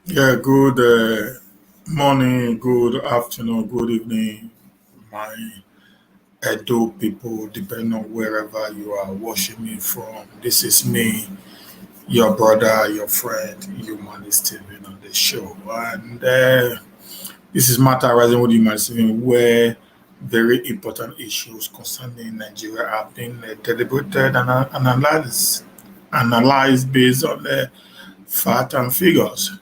Yeah, good morning, good afternoon, good evening, my Edo people, depending on wherever you are watching me from. This is me, your brother, your friend, Human Steven on the show. And this is Matter Rising with Human Steven, where very important issues concerning Nigeria have been deliberated and analyzed based on fact and figures.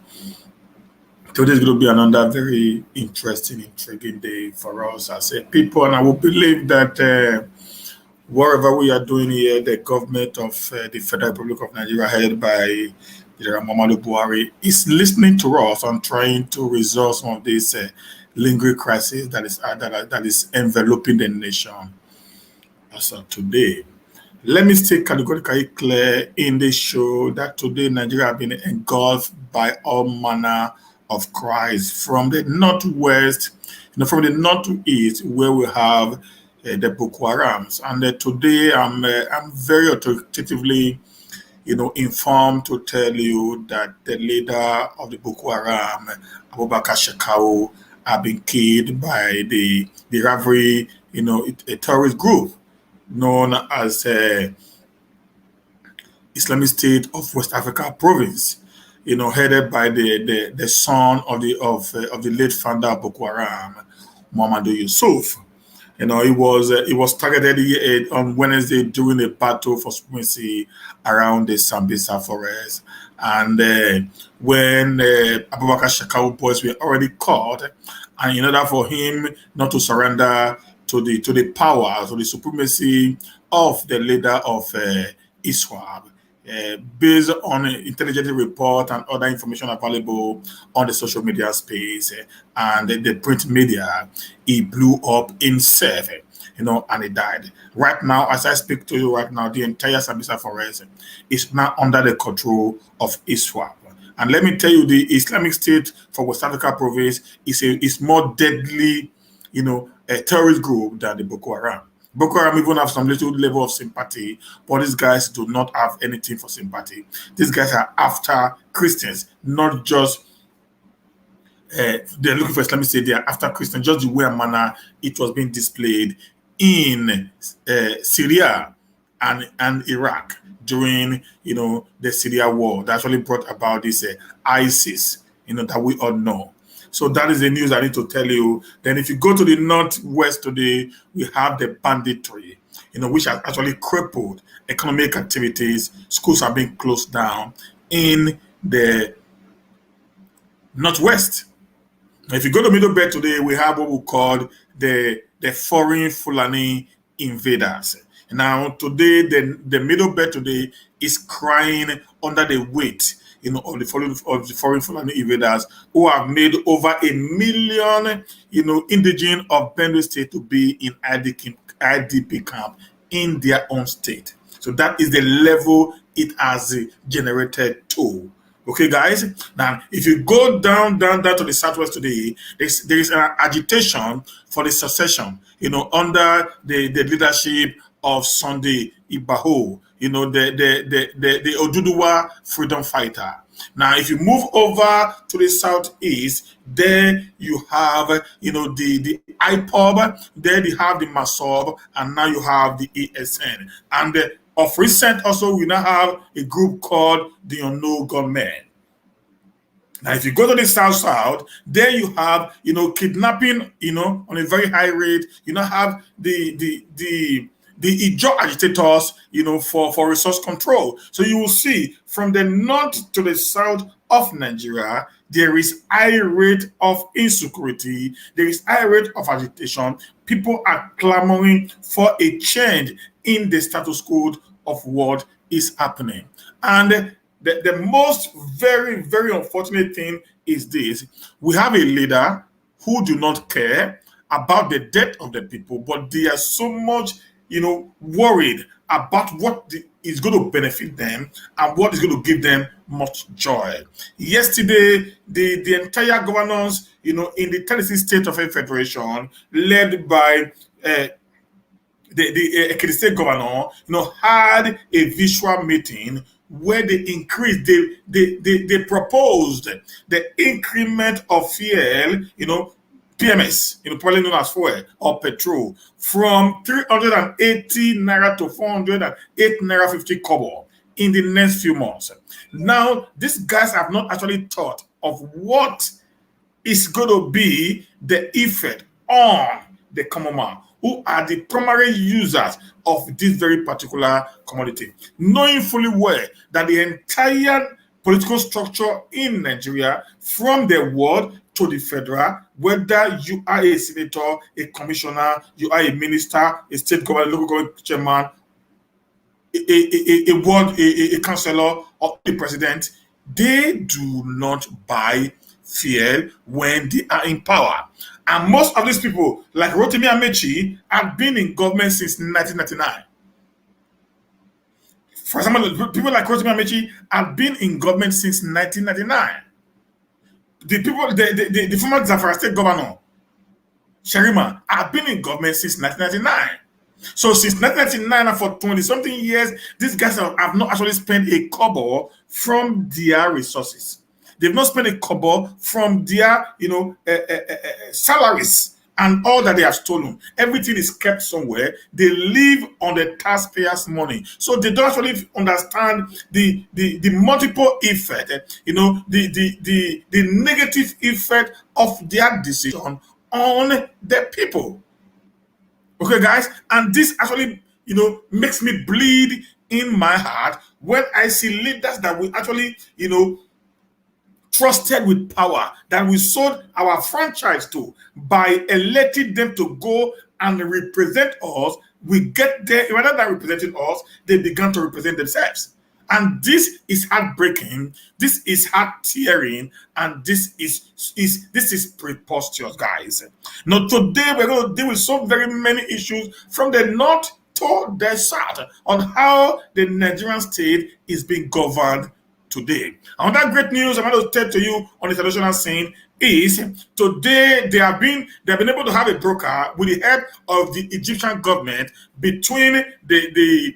Today is going to be another very interesting, intriguing day for us as a people, and I will believe that whatever we are doing here, the government of the Federal Republic of Nigeria, headed by General Muhammadu Buhari, is listening to us and trying to resolve some of this lingering crisis that is enveloping the nation as of today. Let me stay categorically clear in this show that today Nigeria has been engulfed by all manner of cries from the northwest, from the north to east, where we have the Boko Harams. And today I'm very authoritatively, informed to tell you that the leader of the Boko Haram, Abubakar Shekahu, have been killed by the rivalry, a terrorist group known as Islamic State of West Africa Province, headed by the son of the late founder of Boko Haram, Muhammadu Yusuf. It was targeted on Wednesday during a battle for supremacy around the Sambisa forest. And when Abubakar Shekau boys were already caught, and in order for him not to surrender to the power, to the supremacy of the leader of ISWAP, based on intelligence report and other information available on the social media space and the print media, he blew up himself, and he died. Right now, as I speak to you right now, the entire Sambisa forest is now under the control of ISWAP. And let me tell you, the Islamic State for West Africa province is more deadly, a terrorist group than the Boko Haram. Boko Haram even have some little level of sympathy, but these guys do not have anything for sympathy. These guys are after Christians, not just they're looking for Islamic State. They are after Christians, just the way and manner it was being displayed in Syria and Iraq during the Syria war that actually brought about this ISIS, that we all know. So that is the news I need to tell you. Then if you go to the northwest today, we have the banditry, which has actually crippled economic activities. Schools are being closed down in the northwest. If you go to Middle Belt today, we have what we call the foreign Fulani invaders. Now today, the Middle Belt today is crying under the weight, of the foreign Fulani invaders who have made over 1 million, indigenous of Benue State to be in IDP camp in their own state. So that is the level it has generated to. Okay, guys. Now, if you go down to the southwest today, there is an agitation for the secession. Under the leadership of Sunday Ibaho. The Oduduwa freedom fighter. Now, if you move over to the southeast, there you have, the IPOB, there you have the MASSOB, and now you have the ASN. And of recent also, we now have a group called the Unknown Gunmen. Now, if you go to the south, there you have, kidnapping, on a very high rate. You now have the hijack agitators, for resource control. So you will see from the north to the south of Nigeria, there is high rate of insecurity. There is high rate of agitation. People are clamoring for a change in the status quo of what is happening. And the most very, very unfortunate thing is this. We have a leader who do not care about the death of the people, but they are so much, worried about what is going to benefit them and what is going to give them much joy. Yesterday, the entire governors, in the Tennessee State of a Federation, led by the Akeredolu State Governor, had a visual meeting where they increased, they proposed the increment of fuel, PMS, probably known as fuel or petrol, from 380 naira to 408 naira 50 kobo in the next few months. Now, these guys have not actually thought of what is going to be the effect on the common man, who are the primary users of this very particular commodity, knowing fully well that the entire political structure in Nigeria, from the ward to the federal, whether you are a senator, a commissioner, you are a minister, a state government, local government chairman, a ward, a councillor, or a president, they do not buy fuel when they are in power. And most of these people, like Rotimi Amechi, have been in government since 1999. For example, people like Rotimi Amechi have been in government since 1999. The former Zamfara State Governor, Sherima, have been in government since 1999. So since 1999 and for 20-something years, these guys have not actually spent a kobo from their resources. They've not spent a kobo from their, salaries and all that they have stolen. Everything is kept somewhere. They live on the taxpayers' money. So they don't actually understand the multiple effect, the negative effect of their decision on the people. Okay, guys, and this actually, makes me bleed in my heart when I see leaders that we actually, trusted with power, that we sold our franchise to by electing them to go and represent us. We get there, rather than representing us, they began to represent themselves. And this is heartbreaking, this is heart-tearing, and this is preposterous, guys. Now, today we're going to deal with so very many issues from the north to the south on how the Nigerian state is being governed today. Another great news I'm going to tell to you on the international scene is today they have been able to have a broker with the help of the Egyptian government between the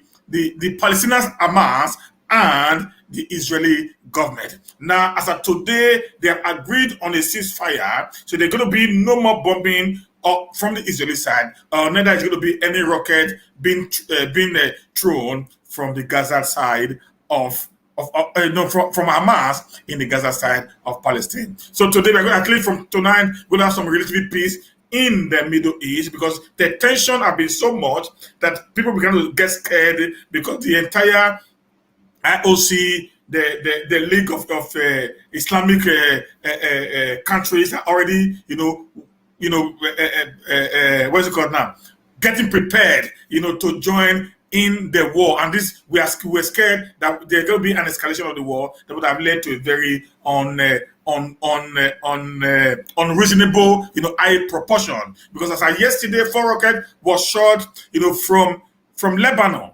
Palestinian Hamas and the Israeli government. Now, as of today, they have agreed on a ceasefire, so there's going to be no more bombing from the Israeli side. Neither is going to be any rocket being thrown from the Gaza side from Hamas in the Gaza side of Palestine. So today we're going to, at least from tonight, we're going to have some relative peace in the Middle East, because the tension has been so much that people began to get scared, because the entire IOC, the League of Islamic countries are already, what's it called now? Getting prepared, to join in the war. And this, we're scared that there's going to be an escalation of the war that would have led to a very unreasonable, high proportion. Because as of yesterday, 4 rockets was shot, from Lebanon,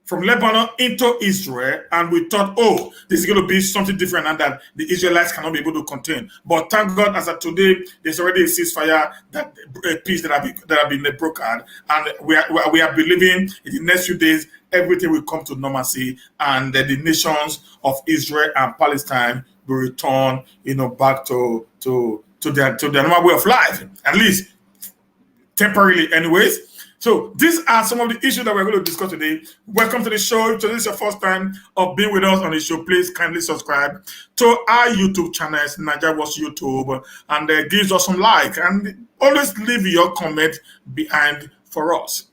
from Lebanon into Israel, and we thought, oh, this is going to be something different and that the Israelites cannot be able to contain. But thank God, as of today, there's already a ceasefire, that a peace that have been brokered, and we are believing in the next few days everything will come to normalcy, and the nations of Israel and Palestine will return, back to their normal way of life, at least temporarily, anyways. So these are some of the issues that we're going to discuss today. Welcome to the show. If this is your first time of being with us on the show, please kindly subscribe to our YouTube channel, Nigeria Watch YouTube, and give us some like, and always leave your comment behind for us.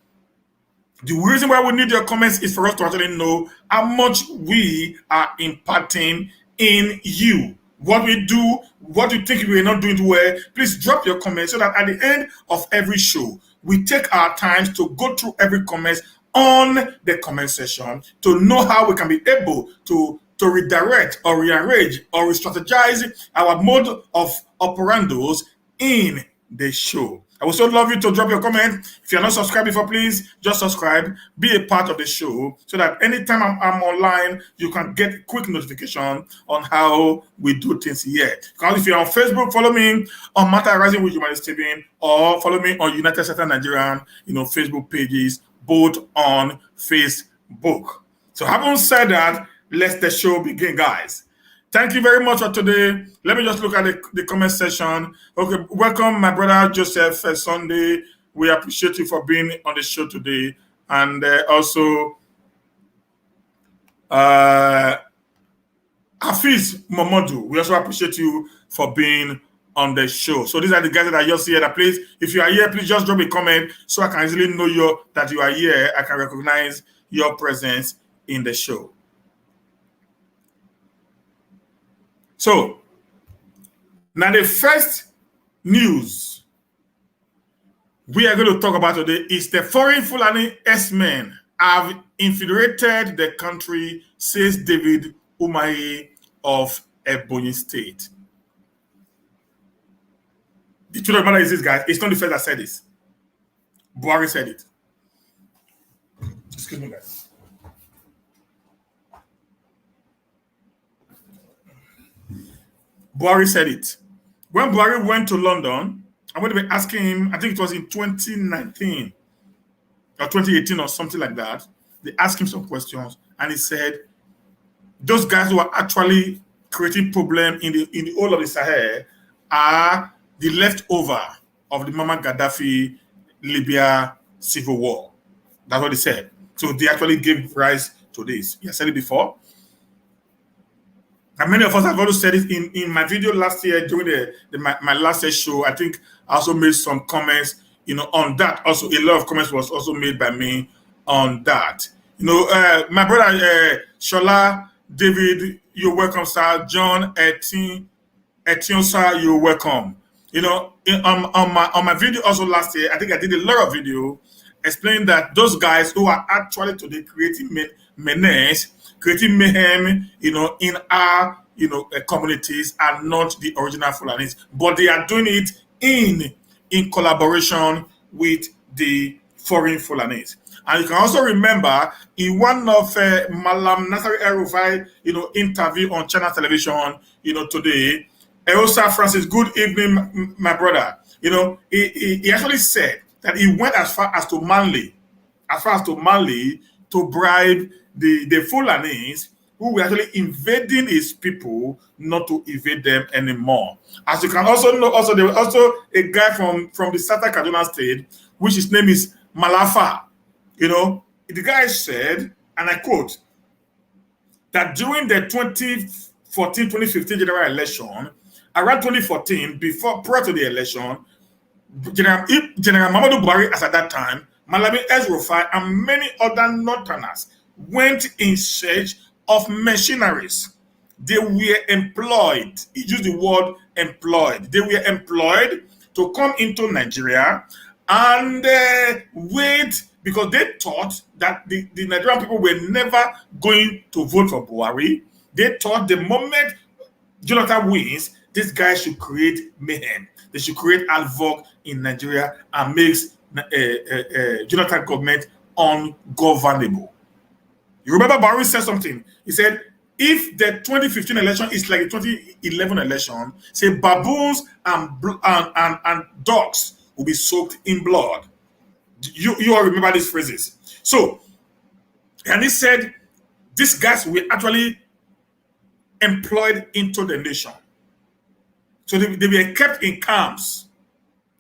The reason why we need your comments is for us to actually know how much we are impacting in you. What we do, what you think we are not doing well, please drop your comments so that at the end of every show, we take our time to go through every comment on the comment section to know how we can be able to redirect or rearrange or re-strategize our mode of operandos in the show. I would so love you to drop your comment. If you're not subscribed before, please just subscribe, be a part of the show, so that anytime I'm online, you can get quick notification on how we do things here. Because if you're on Facebook, follow me on Matter Rising with Humanist TV, or follow me on United States Nigerian, Facebook pages, both on Facebook. So having said that, let the show begin, guys. Thank you very much for today. Let me just look at the comment section. Okay, welcome my brother Joseph Sunday. We appreciate you for being on the show today. And also Hafiz Momodu, we also appreciate you for being on the show. So these are the guys that are just here. That please, if you are here, please just drop a comment so I can easily know that you are here. I can recognize your presence in the show. So now the first news we are going to talk about today is the foreign Fulani herdsmen have infiltrated the country, says David Umahi of Ebonyi State. The truth of the matter is this, guys. It's not the first that said this. Buhari said it. Excuse me, guys. Buhari said it. When Buhari went to London, I'm going to be asking him, I think it was in 2019 or 2018 or something like that. They asked him some questions and he said, those guys who are actually creating problem in the whole of the Sahel are the leftover of the Muammar Gaddafi Libya civil war. That's what he said. So they actually gave rise to this. He said it before. And many of us have also said it in my video last year during my last show. I think I also made some comments, on that. Also, a lot of comments was also made by me on that. My brother Shola, David, you're welcome, sir. John, Etienne, sir, you're welcome. On my video also last year, I think I did a lot of video explaining that those guys who are actually today creating menace, creating mayhem, in our, communities are not the original Fulanis, but they are doing it in collaboration with the foreign Fulanis. And you can also remember in one of Malam Nasari El-Rufai, interview on China television, today, Eosa Francis, good evening, my brother. He actually said that he went as far as to Mali to bribe the Fulanis who were actually invading his people not to invade them anymore. As you can also know, there was also a guy from the Southern Kaduna State, which his name is Malafa. The guy said, and I quote, that during the 2014-2015 general election, around 2014, prior to the election, General Muhammadu Buhari, as at that time, Malami El-Rufai, and many other northerners went in search of mercenaries. They were employed. He used the word employed. They were employed to come into Nigeria and wait, because they thought that the Nigerian people were never going to vote for Buhari. They thought the moment Jonathan wins, this guy should create mayhem. They should create havoc in Nigeria and makes Jonathan government ungovernable. You remember Buhari said something. He said, if the 2015 election is like the 2011 election, say baboons and dogs will be soaked in blood. You all remember these phrases. So, and he said, these guys were actually employed into the nation. So they were kept in camps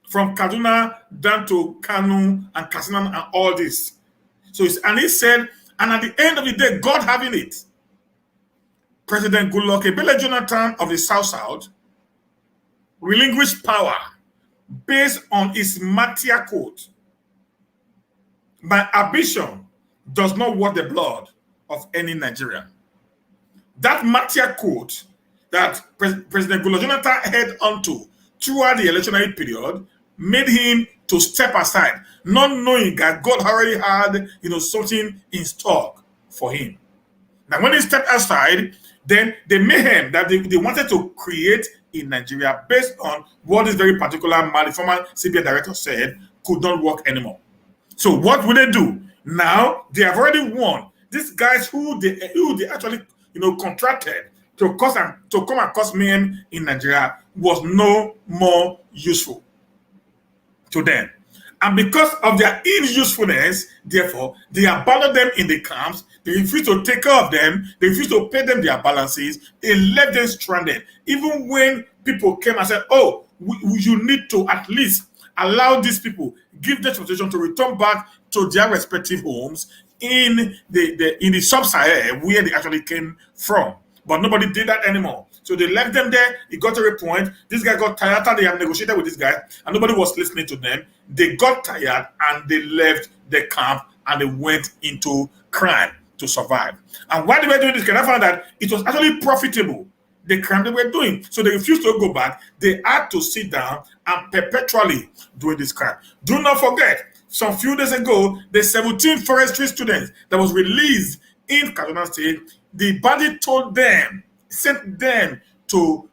from Kaduna down to Kanu and Katsina and all this. So and he said, and at the end of the day, God having it, President Goodluck Ebele Jonathan of the South relinquished power based on his Matia Code. My ambition does not want the blood of any Nigerian. That Matia Code that President Goodluck Jonathan held onto throughout the electionary period made him to step aside, not knowing that God already had, something in stock for him. Now, when he stepped aside, then the mayhem that they wanted to create in Nigeria based on what this very particular man, the former CBI director, said could not work anymore. So what will they do? Now, they have already won. These guys who they actually, contracted to come and cause mayhem in Nigeria was no more useful to them. And because of their unusefulness, therefore, they abandoned them in the camps. They refused to take care of them. They refused to pay them their balances. They left them stranded. Even when people came and said, oh, you need to at least allow these people, give them transportation to return back to their respective homes in the sub-Sahel where they actually came from. But nobody did that anymore. So they left them there. It got to a point. This guy got tired after they have negotiated with this guy, and nobody was listening to them. They got tired and they left the camp and they went into crime to survive. And while they were doing this, I found that it was actually profitable, the crime they were doing. So they refused to go back. They had to sit down and perpetually doing this crime. Do not forget, some few days ago, the 17 forestry students that was released in Kaduna State, the bandit told them, sent them to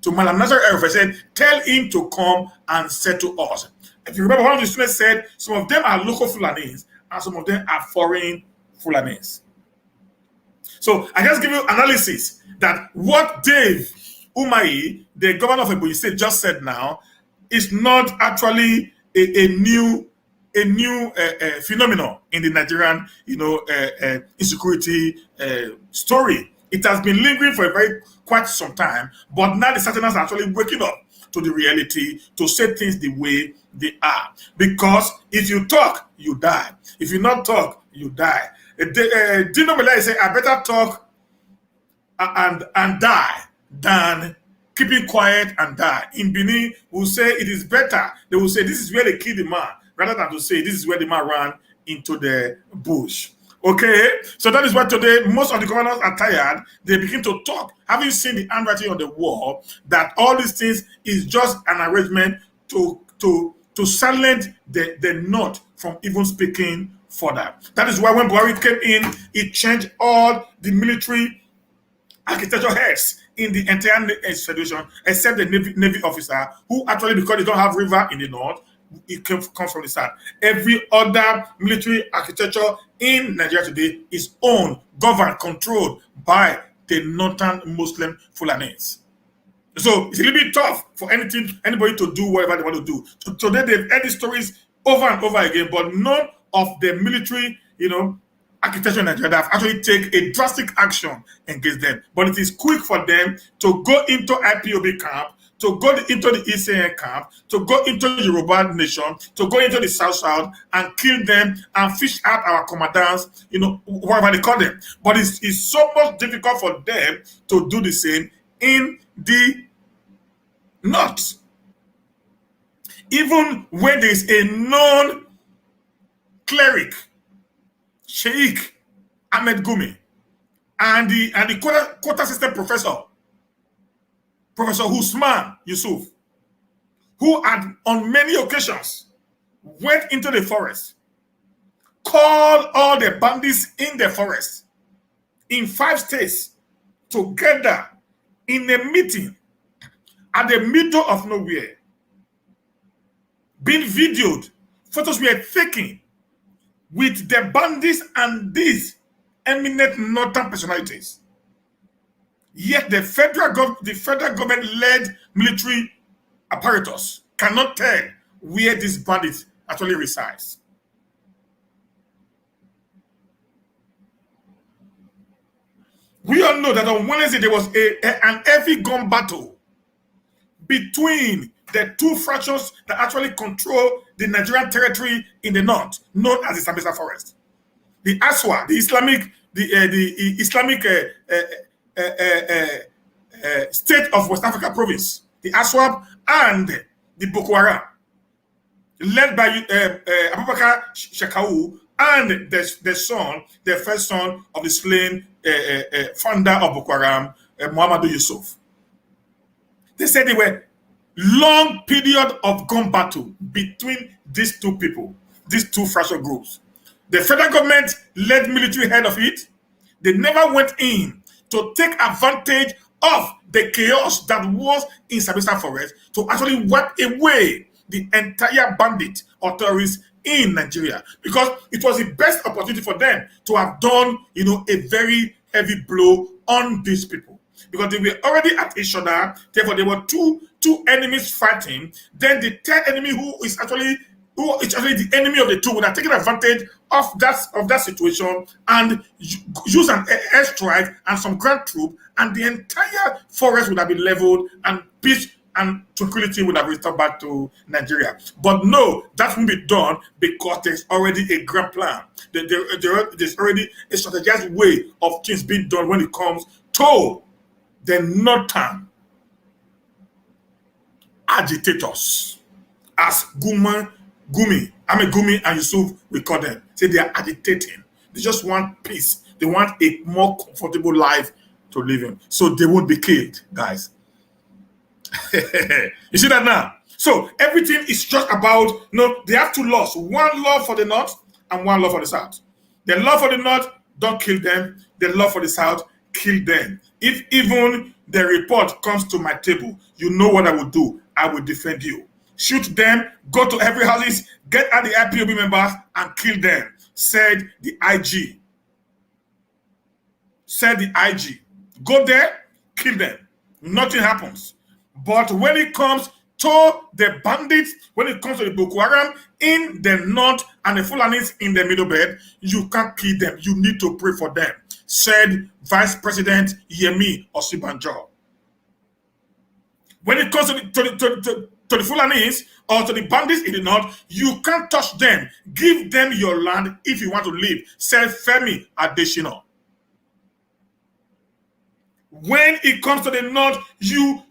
Malami, said, tell him to come and settle us. If you remember, one of the students said some of them are local Fulanis and some of them are foreign Fulanis. So I just give you analysis that what Dave Umahi, the governor of Ebonyi State, just said now is not actually a new phenomenon in the Nigerian, insecurity story. It has been lingering for quite some time, but now the Southerners are actually waking up to the reality to say things the way they are. Because if you talk, you die. If you not talk, you die. Dino Malami say, I better talk and die than keeping quiet and die. In Benin, will say it is better. They will say this is where they kill the man, rather than to say this is where the man ran into the bush. Okay, so that is why today most of the governors are tired. They begin to talk, having seen the handwriting on the wall that all these things is just an arrangement to silence the North from even speaking further. That is why when Buhari came in, he changed all the military architecture heads in the entire federation, except the Navy officer, who actually, because they don't have river in the north, it comes from the south. Every other military architecture in Nigeria today is owned, governed, controlled by the northern Muslim Fulanis. So it's a little bit tough for anybody to do whatever they want to do. So today they've heard these stories over and over again, but none of the military, architecture in Nigeria have actually taken a drastic action against them. But it is quick for them to go into IPOB camp, to go into the ECN camp, to go into the Yoruba nation, to go into the South and kill them and fish out our commandants, whatever they call them. But it's so much difficult for them to do the same in the North. Even when there is a known cleric, Sheikh Ahmed Gumi, and the quota system professor, Professor Usman Yusuf, who had on many occasions went into the forest, called all the bandits in the forest in 5 states together in a meeting at the middle of nowhere, being videoed, photos were taken with the bandits and these eminent northern personalities. Yet the federal government-led military apparatus cannot tell where these bandits actually resides. We all know that on Wednesday there was an heavy gun battle between the two fractions that actually control the Nigerian territory in the north, known as the Sambisa Forest. The ISWAP, the Islamic state of West Africa province, the ISWAP, and the Boko Haram, led by Abubakar Shekahu and the first son of the slain founder of Boko Haram, Muhammadu Yusuf. They said they were long period of gun battle between these two people, these two fractional groups. The federal government led military head of it. They never went in to take advantage of the chaos that was in Sambisa Forest to actually wipe away the entire bandit or terrorists in Nigeria, because it was the best opportunity for them to have done, a very heavy blow on these people, because they were already at each other. Therefore, they were too two enemies fighting, then the third enemy who is actually the enemy of the two would have taken advantage of that situation and use an airstrike and some ground troop, and the entire forest would have been leveled and peace and tranquility would have returned back to Nigeria. But no, that won't be done because there's already a grand plan. There's already a strategized way of things being done when it comes to the northern agitators, as Gumi and Yusuf, we call them. Say they are agitating. They just want peace. They want a more comfortable life to live in. So they won't be killed, guys. You see that now? So everything is just about, they have two laws. One law for the north and one law for the south. The law for the north, don't kill them. The law for the south, kill them. If even the report comes to my table, you know what I will do. I will defend you. Shoot them, go to every houses, get at the IPOB members and kill them, said the IG. Said the IG. Go there, kill them. Nothing happens. But when it comes to the bandits, when it comes to the Boko Haram in the north and the Fulanis in the middle belt, you can't kill them. You need to pray for them, said Vice President Yemi Osibanjo. When it comes to the Fulanis or to the bandits in the north, you can't touch them. Give them your land if you want to live, said Femi Adesina. When it comes to the north, you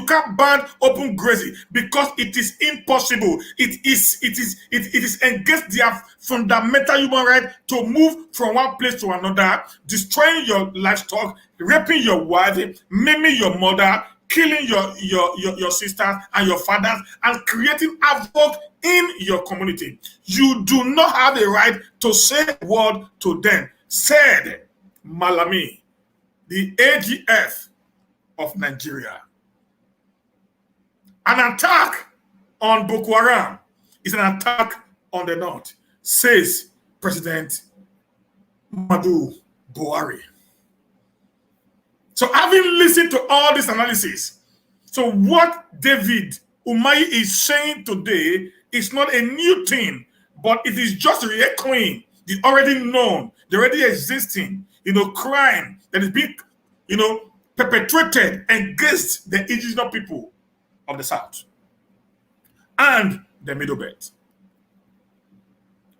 can't ban open grazing because it is impossible. It is against their fundamental human right to move from one place to another, destroying your livestock, raping your wife, maiming your mother, killing your sisters and your fathers, and creating havoc in your community. You do not have the right to say a word to them, said Malami, the AGF of Nigeria. An attack on Boko Haram is an attack on the north, says President Muhammadu Buhari. So having listened to all this analysis, so what David Umahi is saying today is not a new thing, but it is just re-echoing the already known, the already existing, crime that is being, perpetrated against the indigenous people of the South and the Middle Belt.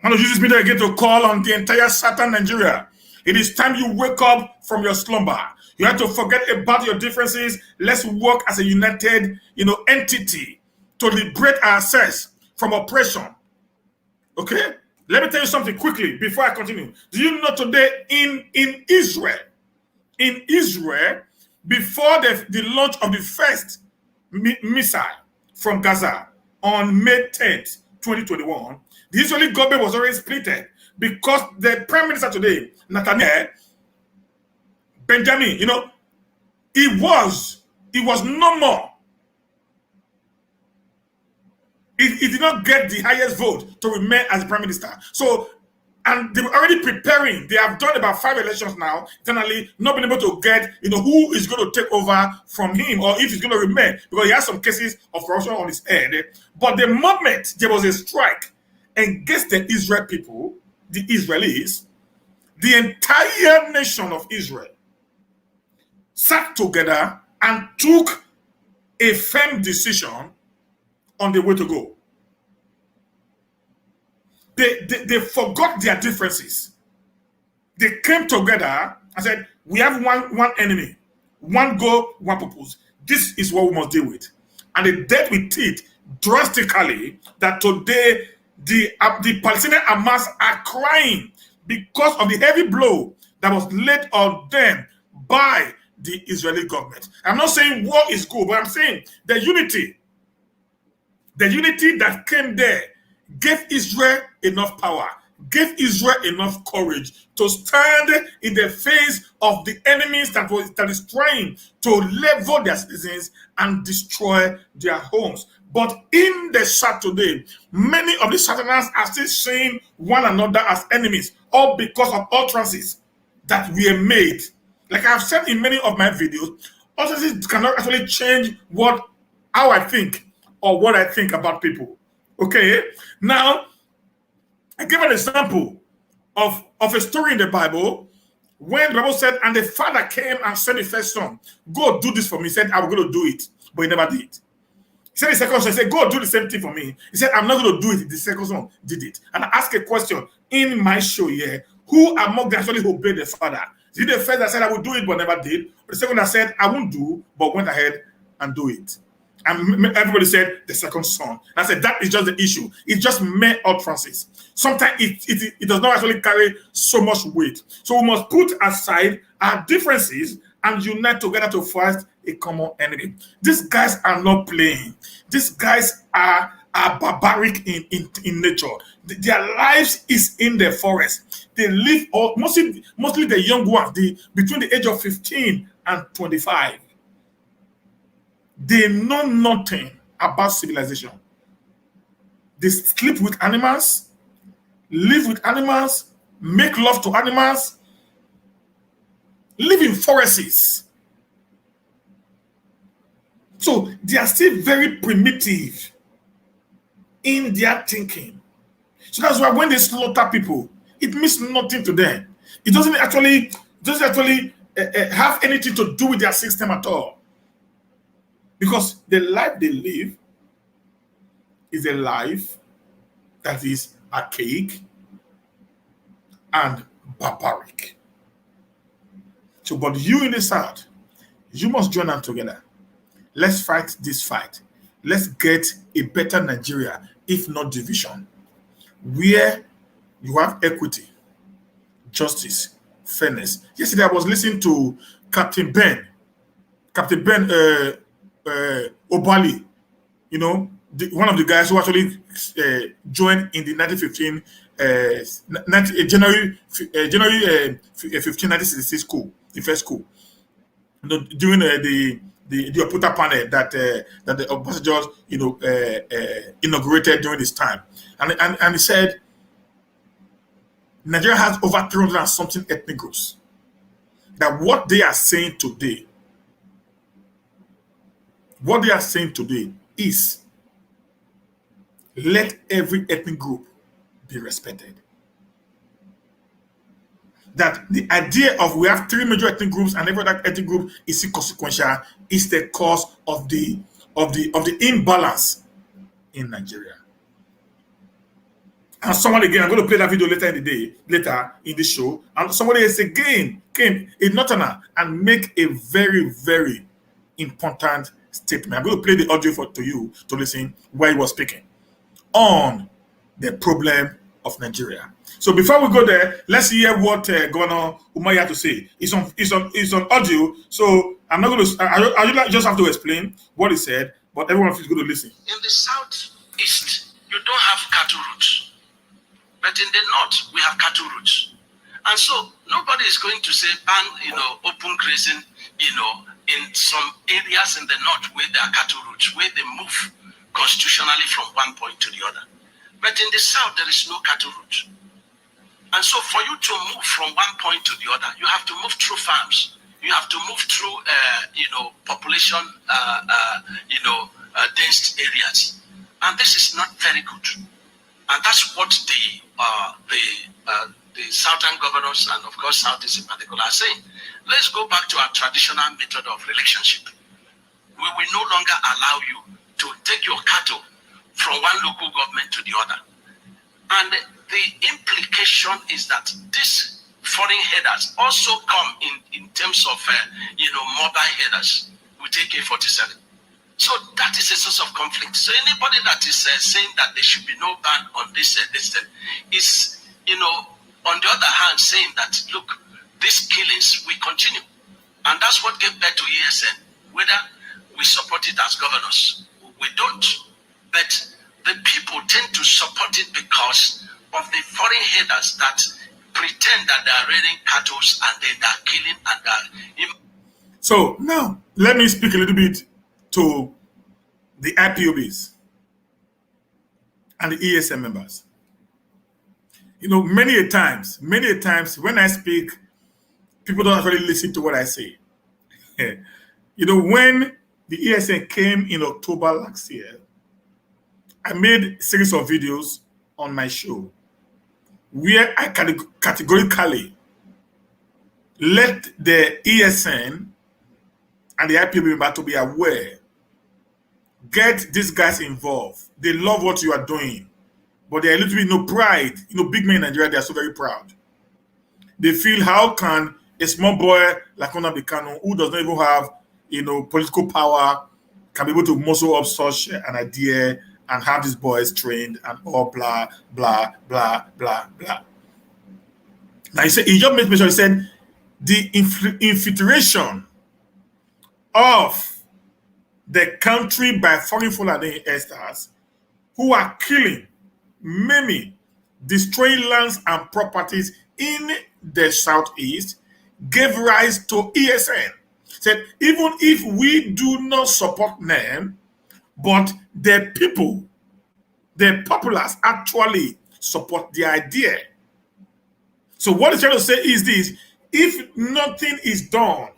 I want to use this media again to call on the entire Southern Nigeria. It is time you wake up from your slumber. You have to forget about your differences. Let's work as a united, entity to liberate ourselves from oppression. Okay? Let me tell you something quickly before I continue. Do you know today in Israel, before the launch of the first missile from Gaza on May 10th, 2021, the Israeli government was already splitted because the prime minister today, Netanyahu, Benjamin, he was no more. He did not get the highest vote to remain as prime minister. So, and they were already preparing. They have done about 5 elections now, internally, not been able to get, who is going to take over from him or if he's going to remain, because he has some cases of corruption on his head. But the moment there was a strike against the Israel people, the Israelis, the entire nation of Israel sat together and took a firm decision on the way to go. They forgot their differences. They came together and said, we have one enemy, one goal, one purpose. This is what we must deal with. And they dealt with it drastically, that today the Palestinian Hamas are crying because of the heavy blow that was laid on them by the Israeli government. I'm not saying war is good, but I'm saying the unity that came there gave Israel enough power, gave Israel enough courage to stand in the face of the enemies that is trying to level their citizens and destroy their homes. But in the South today, many of the Southerners are still seeing one another as enemies, all because of utterances that were made. Like I've said in many of my videos, utterances cannot actually change what how I think or what I think about people. Okay? Now, I give an example of a story in the Bible when the Bible said, and the father came and said the first son, go do this for me. He said, I'm going to do it. But he never did. He said the second son, he said, go do the same thing for me. He said, I'm not going to do it. The second son did it. And I asked a question in my show here, who among them actually obeyed the father? Is it the first that said, I will do it, but never did? Or the second that said, I won't do, but went ahead and do it? And everybody said the second son. I said, that is just the issue. It's just mere utterances. Sometimes it does not actually carry so much weight. So we must put aside our differences and unite together to fight a common enemy. These guys are not playing. These guys are barbaric in nature. Their lives is in the forest. They live mostly the young ones, between the age of 15 and 25. They know nothing about civilization. They sleep with animals, live with animals, make love to animals, live in forests. So they are still very primitive in their thinking. So that's why when they slaughter people, it means nothing to them. It doesn't actually have anything to do with their system at all. Because the life they live is a life that is archaic and barbaric. So, but you in the South, you must join them together. Let's fight this fight. Let's get a better Nigeria, if not division, where you have equity, justice, fairness. Yesterday, I was listening to Captain Ben Obali, one of the guys who actually joined in the 1915 January 15, 1966 coup, the first coup. During the Oputa panel that the oppositors inaugurated during this time, and he said Nigeria has over 300 and something ethnic groups. That what they are saying today is let every ethnic group be respected. That the idea of we have three major ethnic groups and every other ethnic group is inconsequential is the cause of the imbalance in Nigeria. And someone again, I'm going to play that video later in the show, and somebody else again came in Northerner and make a very, very important statement. I'm going to play the audio to you to listen where he was speaking on the problem of Nigeria. So before we go there, let's hear what Governor Umahi had to say. It's on audio, so I'm not going to. I just have to explain what he said, but everyone is going to listen. In the southeast, you don't have cattle routes, but in the north we have cattle routes, and so nobody is going to say ban, open grazing, in some areas in the north where there are cattle routes, where they move constitutionally from one point to the other. But in the south, there is no cattle route. And so for you to move from one point to the other, you have to move through farms. You have to move through, population, dense areas. And this is not very good. And that's what the southern governors and, of course, Southeast in particular are saying. Let's go back to our traditional method of relationship. We will no longer allow you to take your cattle from one local government to the other. And the implication is that these foreign headers also come in terms of, mobile headers with AK-47. So that is a source of conflict. So anybody that is saying that there should be no ban on this is, on the other hand, saying that, look, these killings will continue. And that's what gave birth to ESN. Whether we support it as governors, we don't. But the people tend to support it because of the foreign headers that pretend that they are raiding cattle and they are killing and are. So now let me speak a little bit to the IPOBs and the ESM members. Many a times when I speak, people don't actually listen to what I say. When the ESN came in October last year, I made a series of videos on my show where I categorically let the ESN and the IPOB member to be aware. Get these guys involved. They love what you are doing, but they are a little bit pride. Big men in Nigeria, they are so very proud. They feel, how can a small boy like Nnamdi Kanu, who does not even have political power, can be able to muscle up such an idea and have these boys trained and all blah blah blah blah blah. Now he just made sure, he said the infiltration of the country by foreign Fulani esters who are killing, maiming, destroying lands and properties in the southeast gave rise to ESN. Said even if we do not support them, but the people, the populace actually support the idea. So what he's trying to say is this: if nothing is done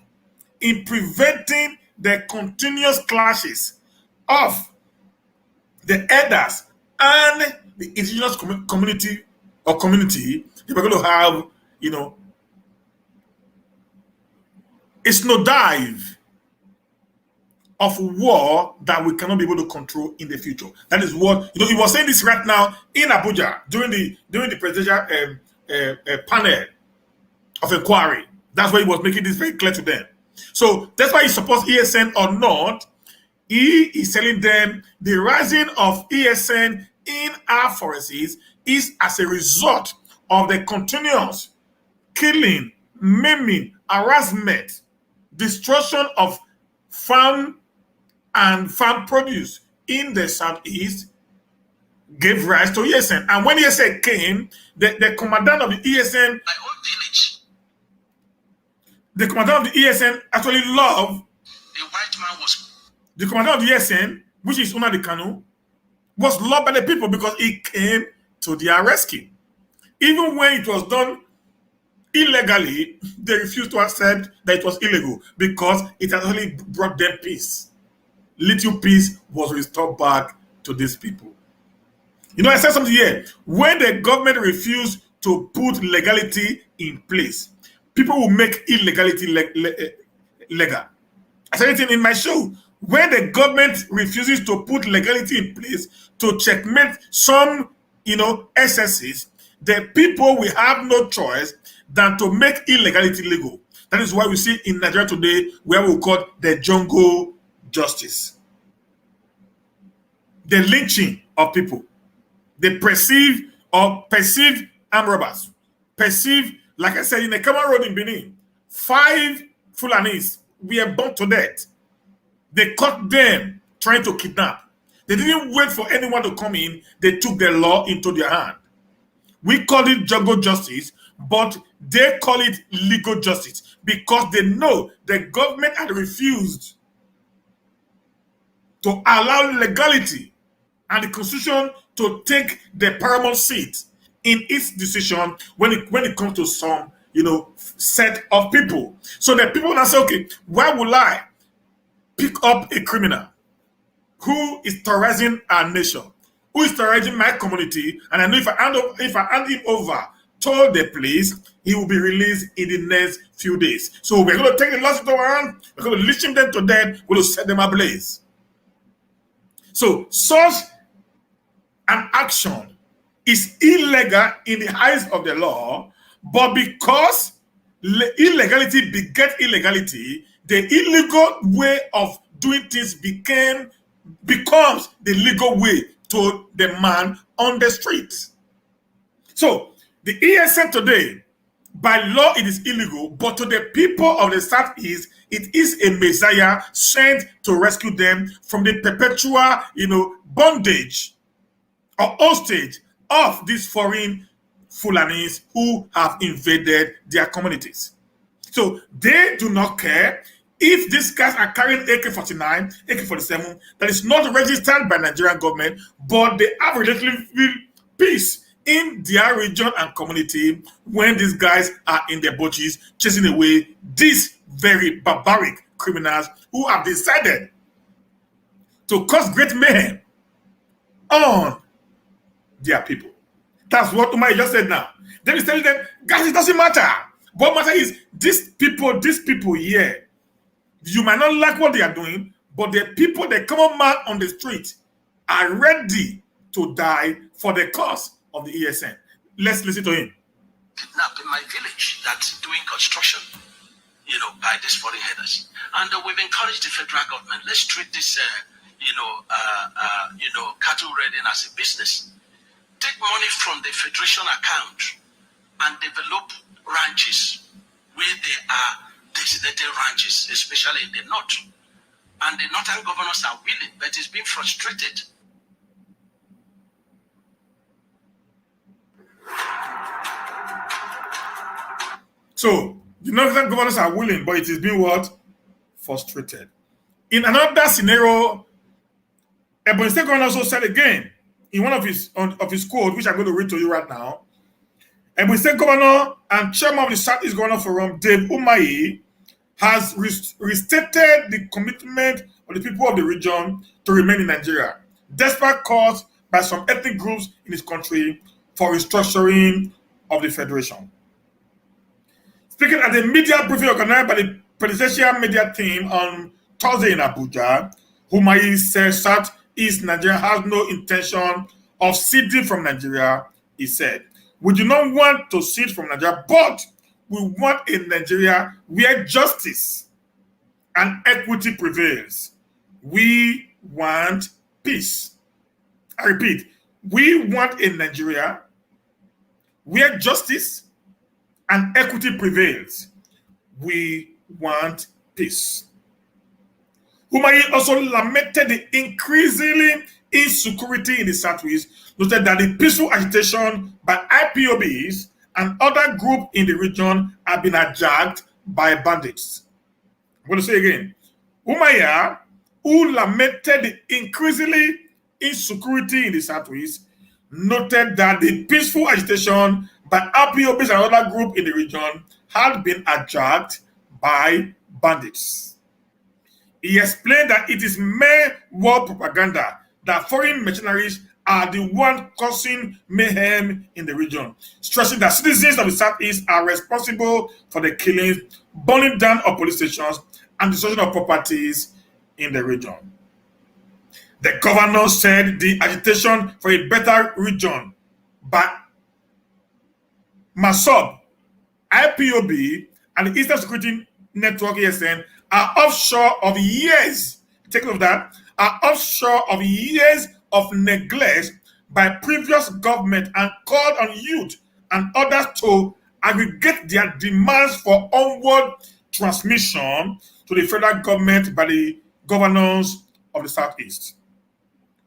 in preventing the continuous clashes of the elders and the indigenous community, we're going to have, a snow dive of war that we cannot be able to control in the future. That is what he was saying this right now in Abuja during the presidential panel of inquiry. That's why he was making this very clear to them. So that's why he supports ESN or not. He is telling them the rising of ESN in our forests is as a result of the continuous killing, maiming, harassment, destruction of farm and farm produce in the southeast gave rise to ESN. And when ESN came, the commandant of the ESN, my own village, the commandant of the ESN actually loved a white man was. The commandant of the ESN, which is Nnamdi Kanu, was loved by the people because he came to their rescue. Even when it was done illegally, they refused to accept that it was illegal because it actually brought them peace. Little peace was restored back to these people. I said something here. When the government refused to put legality in place, people will make illegality legal. I said it in my show. When the government refuses to put legality in place to checkmate some, excesses, the people will have no choice than to make illegality legal. That is why we see in Nigeria today where we call the jungle justice. The lynching of people. The perceived armed robbers. Perceived, like I said, in the Kama Road in Benin, 5 Fulanis were burnt to death. They caught them trying to kidnap. They didn't wait for anyone to come in. They took the law into their hand. We call it jungle justice, but they call it legal justice because they know the government had refused to allow legality and the constitution to take the paramount seat in its decision when it comes to some set of people. So the people now say, okay, why would I pick up a criminal who is terrorizing our nation, who is terrorizing my community, and I know if I hand him over to the police, he will be released in the next few days. So we're going to take the laws into our hand, we're going to lynch them to death, we're going to set them ablaze. So such an action is illegal in the eyes of the law, but because illegality begets illegality, the illegal way of doing things becomes the legal way to the man on the street. So the ESN today, by law, it is illegal, but to the people of the Southeast, it is a messiah sent to rescue them from the perpetual, bondage or hostage of these foreign Fulanis who have invaded their communities. So they do not care if these guys are carrying AK-49, AK-47 that is not registered by Nigerian government, but they have relative peace in their region and community when these guys are in their boaches chasing away these very barbaric criminals who have decided to cause great mayhem on their people. That's what Umahi just said now. Then he's telling them, guys, it doesn't matter. What matters is these people here, you might not like what they are doing, but the people, the common man on the street, are ready to die for the cause of the ESN. Let's listen to him. Kidnapped in my village that's doing construction, by these foreign headers. And we've encouraged the federal government, let's treat this, cattle raiding as a business. Take money from the federation account and develop ranches where they are designated ranches, especially in the north. And the northern governors are willing, but it's being frustrated. So, the northern governors are willing, but it is being what? Frustrated. In another scenario, Ebonyi State Governor also said again, in one of his quotes, which I'm going to read to you right now, Ebonyi State Governor and Chairman of the Southeast Governor Forum, Dave Umahi, has restated the commitment of the people of the region to remain in Nigeria, despite calls by some ethnic groups in this country for restructuring of the federation. Speaking at the media briefing organized by the presidential media team on Thursday in Abuja, Umahi said Southeast Nigeria has no intention of ceding from Nigeria. He said, "We do not want to cede from Nigeria, but we want a Nigeria where justice and equity prevails. We want peace." I repeat, we want a Nigeria where justice and equity prevails. We want peace. Umahi also lamented the increasingly insecurity in the Southwest, noted that the peaceful agitation by IPOBs and other groups in the region have been hijacked by bandits. I'm going to say again. Umahi, who lamented the increasingly insecurity in the Southwest, noted that the peaceful agitation by IPOBs and other groups in the region had been hijacked by bandits. He explained that it is mere war propaganda, that foreign mercenaries are the ones causing mayhem in the region, stressing that citizens of the Southeast are responsible for the killings, burning down of police stations, and destruction of properties in the region. The governor said the agitation for a better region by MASSOB, IPOB, and the Eastern Security Network ESN are offshore of years. Take note of that. Are offshore of years of neglect by previous government, and called on youth and others to aggregate their demands for onward transmission to the federal government by the governors of the Southeast.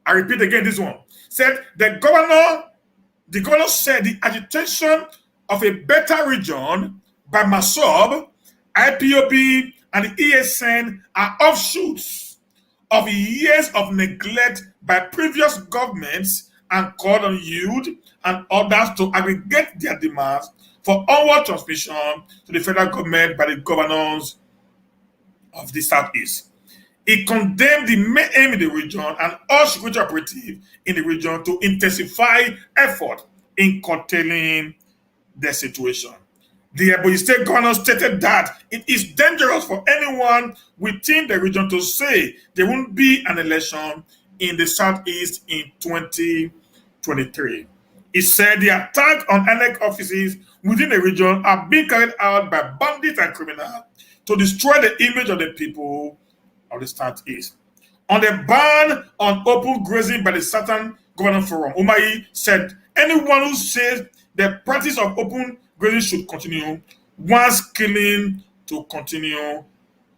I repeat again this one. Said the governor said the agitation of a better region by MASSOB, IPOB, and the ESN are offshoots of years of neglect by previous governments, and called on youth and others to aggregate their demands for onward transmission to the federal government by the governors of the Southeast. He condemned the mayhem in the region and urged security operatives in the region to intensify effort in curtailing the situation. The Ebonyi State Governor stated that it is dangerous for anyone within the region to say there won't be an election in the Southeast in 2023. He said the attack on INEC offices within the region are being carried out by bandits and criminals to destroy the image of the people of the Southeast. On the ban on open grazing by the Southern Governor Forum, Umahi said anyone who says the practice of open grazing should continue wants killing to continue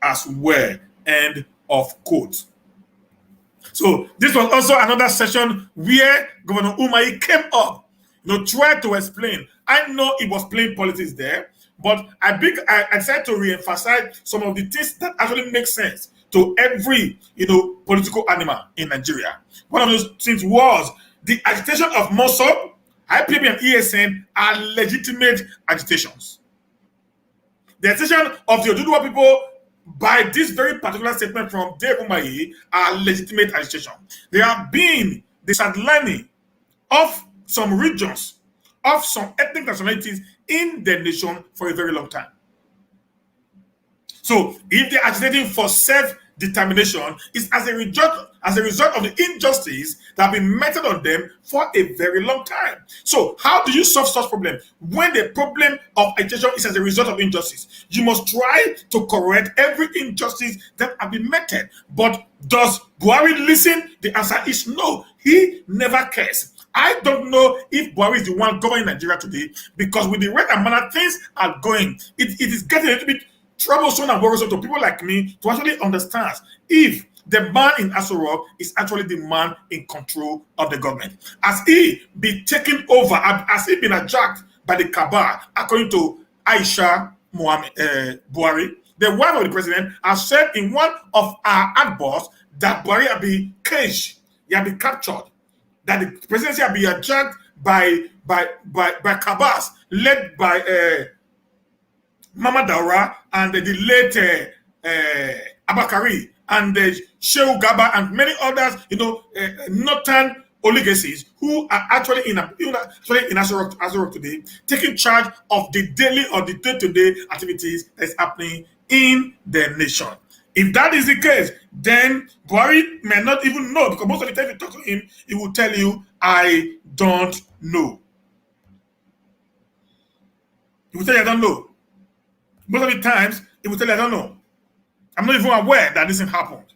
as well. End of quote. So this was also another session where Governor Umahi came up, tried to explain. I know it was playing politics there, but I decided to re-emphasize some of the things that actually make sense to every political animal in Nigeria. One of those things was the agitation of MASSOB, IPOB, and ESN are legitimate agitations. The agitation of the Oduduwa people by this very particular statement from Dave Umahi are legitimate agitation. They have been the sidelining of some regions, of some ethnic nationalities in the nation for a very long time. So if they're agitating for self-determination, it's as a result of the injustice that have been meted on them for a very long time. So how do you solve such problem when the problem of agitation is as a result of injustice? You must try to correct every injustice that have been meted. But does Buhari listen? The answer is no. He never cares. I don't know if Buhari is the one governing Nigeria today, because with the rate and manner things are going, it is getting a little bit troublesome and worrisome to people like me to actually understand if the man in Aso Rock is actually the man in control of the government. Has he been taken over? Has he been hijacked by the cabal, according to Aisha Buhari, the wife of the president, has said in one of our adboards that Buhari had been caged, he had been captured, that the presidency had been hijacked by cabals led by Mama Daura and the late Abakari and Shehu Gaba and many others, northern oligarchies who are actually in Aso Rock today, taking charge of the daily or the day-to-day activities that's happening in the nation. If that is the case, then Buhari may not even know, because most of the time you talk to him, he will tell you, I don't know. He will tell you, I don't know. Most of the times, he will tell you, I don't know. I'm not even aware that this thing happened.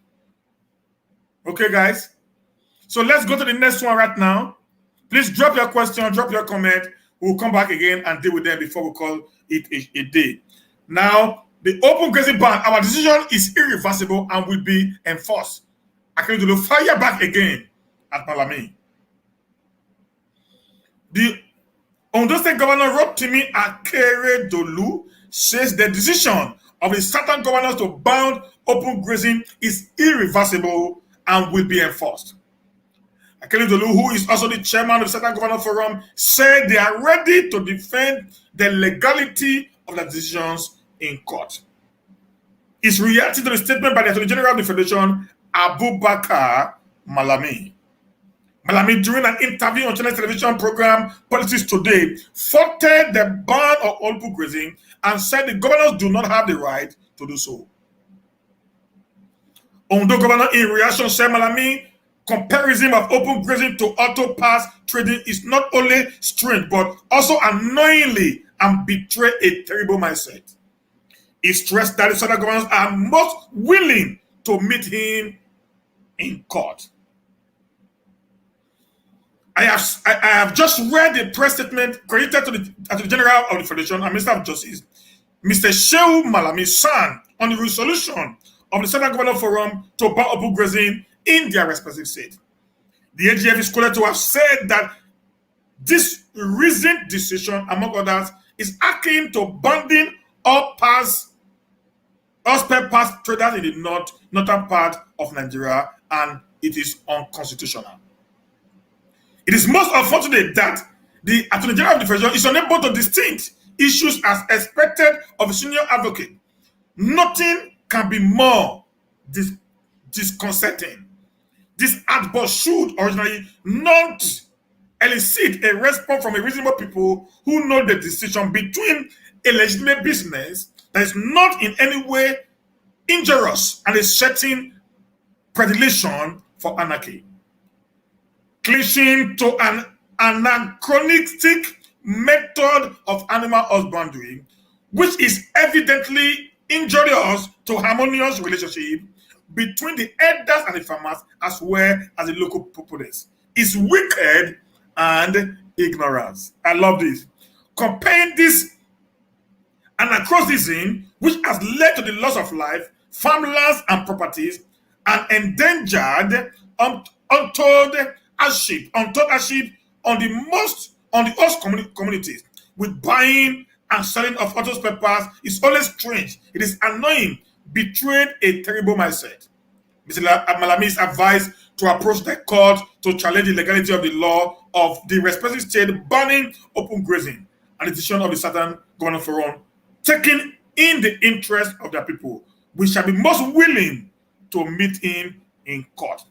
Okay, guys? So let's go to the next one right now. Please drop your question, drop your comment. We'll come back again and deal with them before we call it a day. Now, the open grazing ban, our decision is irreversible and will be enforced. Akeredolu fire back again at Malami. The Ondo State Governor Rotimi Akeredolu says the decision of the southern governors to ban open grazing is irreversible and will be enforced. Akeredolu, who is also the chairman of the Southern Governor Forum, said they are ready to defend the legality of the decisions in court. He's reacting to the statement by the Attorney General of the Federation, Abubakar Malami. Malami, during an interview on Channel television program Politics Today, faulted the ban of open grazing and said the governors do not have the right to do so. Ondo Governor, in reaction, said Malami, comparison of open grazing to auto pass trading is not only strange but also annoyingly and betray a terrible mindset. He stressed that the southern governors are most willing to meet him in court. I have just read the press statement credited to the Attorney General of the Federation and Minister of Justice, Mr. Shehu Malami's son, on the resolution of the Southern Governor Forum to ban open grazing in their respective state. The AGF is quoted to have said that this recent decision, among others, is akin to banning all spare parts traders in the northern part of Nigeria, and it is unconstitutional. It is most unfortunate that the Attorney General of the Federation is unable to distinguish issues as expected of a senior advocate. Nothing can be more disconcerting. This outburst should originally not elicit a response from a reasonable people who know the distinction between a legitimate business that is not in any way injurious and a certain predilection for anarchy. Clinging to an anachronistic method of animal husbandry, which is evidently injurious to harmonious relationship between the herders and the farmers as well as the local populace, is wicked and ignorance. I love this. Comparing this anachronism, which has led to the loss of life, farmlands and properties, and endangered untold hardship on the host communities, with buying and selling of auto spare parts is always strange. It is annoying, betrayed a terrible mindset. Mr. Malami is advised to approach the court to challenge the legality of the law of the respective state banning open grazing and the decision of the Southern Governor Forum, taken in the interest of their people. we shall be most willing to meet him in court.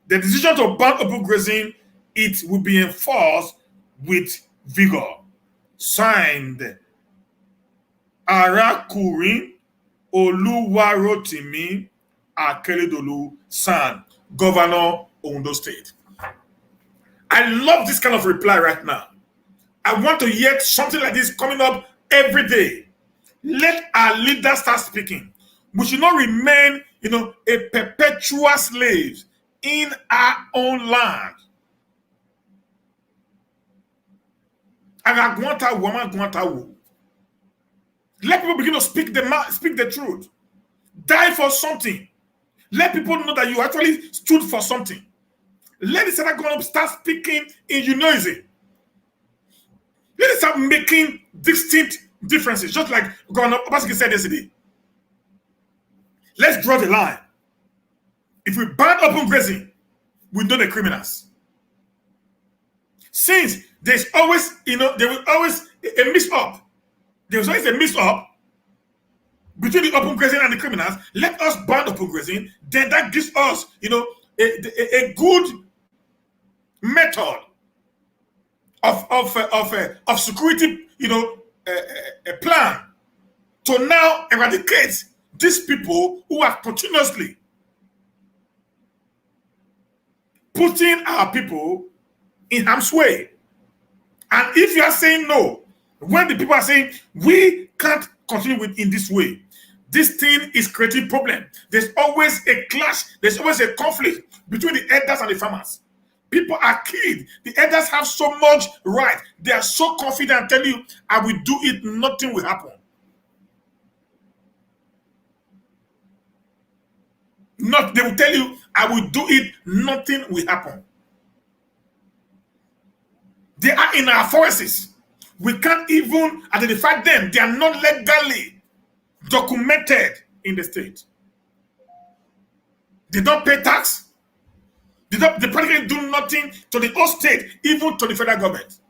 The decision to ban open grazing, it will be enforced with vigor. Signed, Arakunrin Oluwarotimi Akeredolu, San, Governor, Ondo State. I love this kind of reply right now. I want to hear something like this coming up every day. Let our leaders start speaking. We should not remain, a perpetual slaves in our own land. Let people begin to speak the truth. Die for something. Let people know that you actually stood for something. Let the Senate government start speaking in unison. Let it start making distinct differences, just like Governor Obaseki said yesterday. Let's draw the line. If we ban open grazing, we know the criminals. Since there's always, there will always a mix-up. There's always a mix-up between the open grazing and the criminals. Let us ban open grazing. Then that gives us, a good method of security, a plan to now eradicate these people who are continuously putting our people in harm's way. And if you are saying no, when the people are saying we can't continue in this way, this thing is creating problem. There's always a clash. There's always a conflict between the elders and the farmers. People are killed. The elders have so much right. They are so confident, tell you, I will do it, nothing will happen. They will tell you, I will do it, nothing will happen. They are in our forests. We can't even identify them. They are not legally documented in the state. They don't pay tax. They practically do nothing to the whole state, even to the federal government.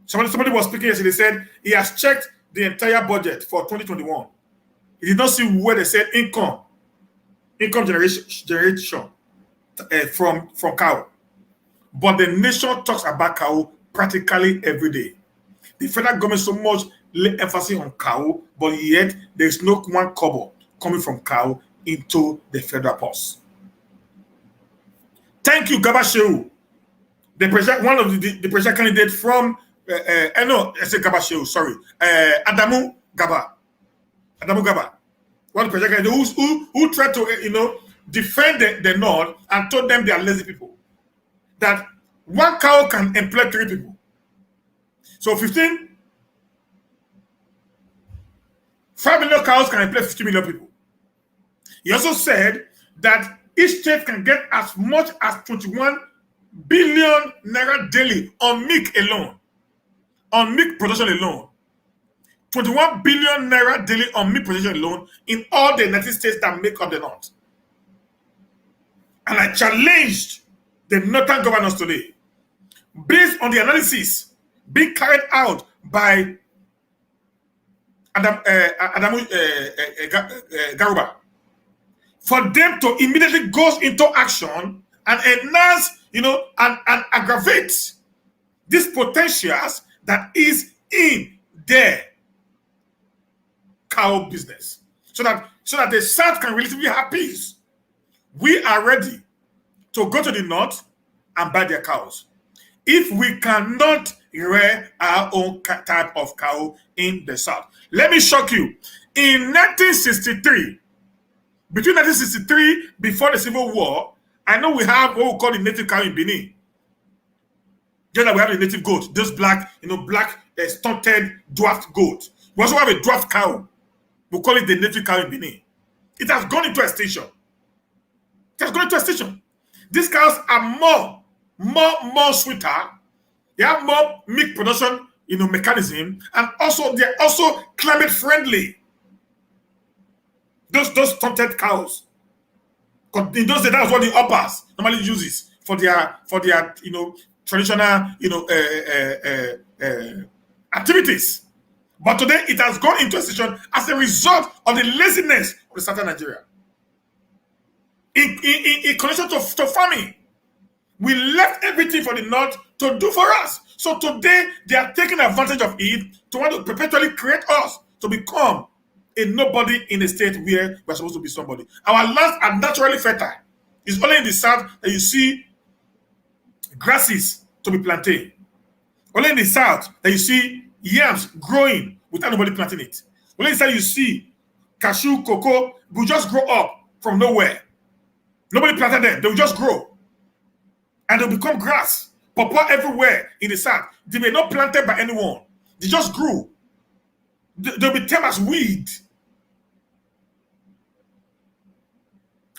Somebody was speaking yesterday, said he has checked the entire budget for 2021. He did not see where they said income generation from cow. But the nation talks about cow practically every day. The federal government so much lay emphasis on cow, but yet there is no one kobo coming from cow into the federal purse. Thank you, Gaba Shehu, one of the presidential candidate from I say Gaba Shehu, sorry, Adamu Gaba, one of the presidential candidates who tried to defend the North and told them they are lazy people. That one cow can employ 3 people. So 5 million cows can employ 50 million people. He also said that each state can get as much as 21 billion naira daily on milk alone. On milk production alone. 21 billion naira daily on milk production alone in all the United States that make up the North. And I challenged the northern governors today, based on the analysis being carried out by Adamu Garuba, for them to immediately go into action and enhance, and aggravate these potentials that is in their cow business, so that the South can relatively have peace. We are ready to go to the North and buy their cows. If we cannot rear our own type of cow in the South. Let me shock you. In 1963, between 1963, before the Civil War, I know we have what we call the native cow in Benin. Just like we have the native goat, those black stunted dwarfed goat. We also have a dwarfed cow. We call it the native cow in Benin. It has gone into extinction. These cows are more sweeter. They have more milk production, mechanism, and also they're also climate friendly. Those stunted cows. Because in those days, that's what the uppers normally uses for their traditional activities. But today it has gone into a situation as a result of the laziness of the southern Nigeria. In connection to farming, we left everything for the north to do for us. So today they are taking advantage of it to want to perpetually create us to become a nobody in a state where we're supposed to be somebody. Our lands are naturally fertile. It's only in the south that you see grasses to be planted. Only in the south that you see yams growing without nobody planting it. Only in the south you see cashew, cocoa will just grow up from nowhere. Nobody planted them. They will just grow. And they'll become grass. Pawpaw everywhere in the south. They were not planted by anyone. They just grew. They'll be termed as weed.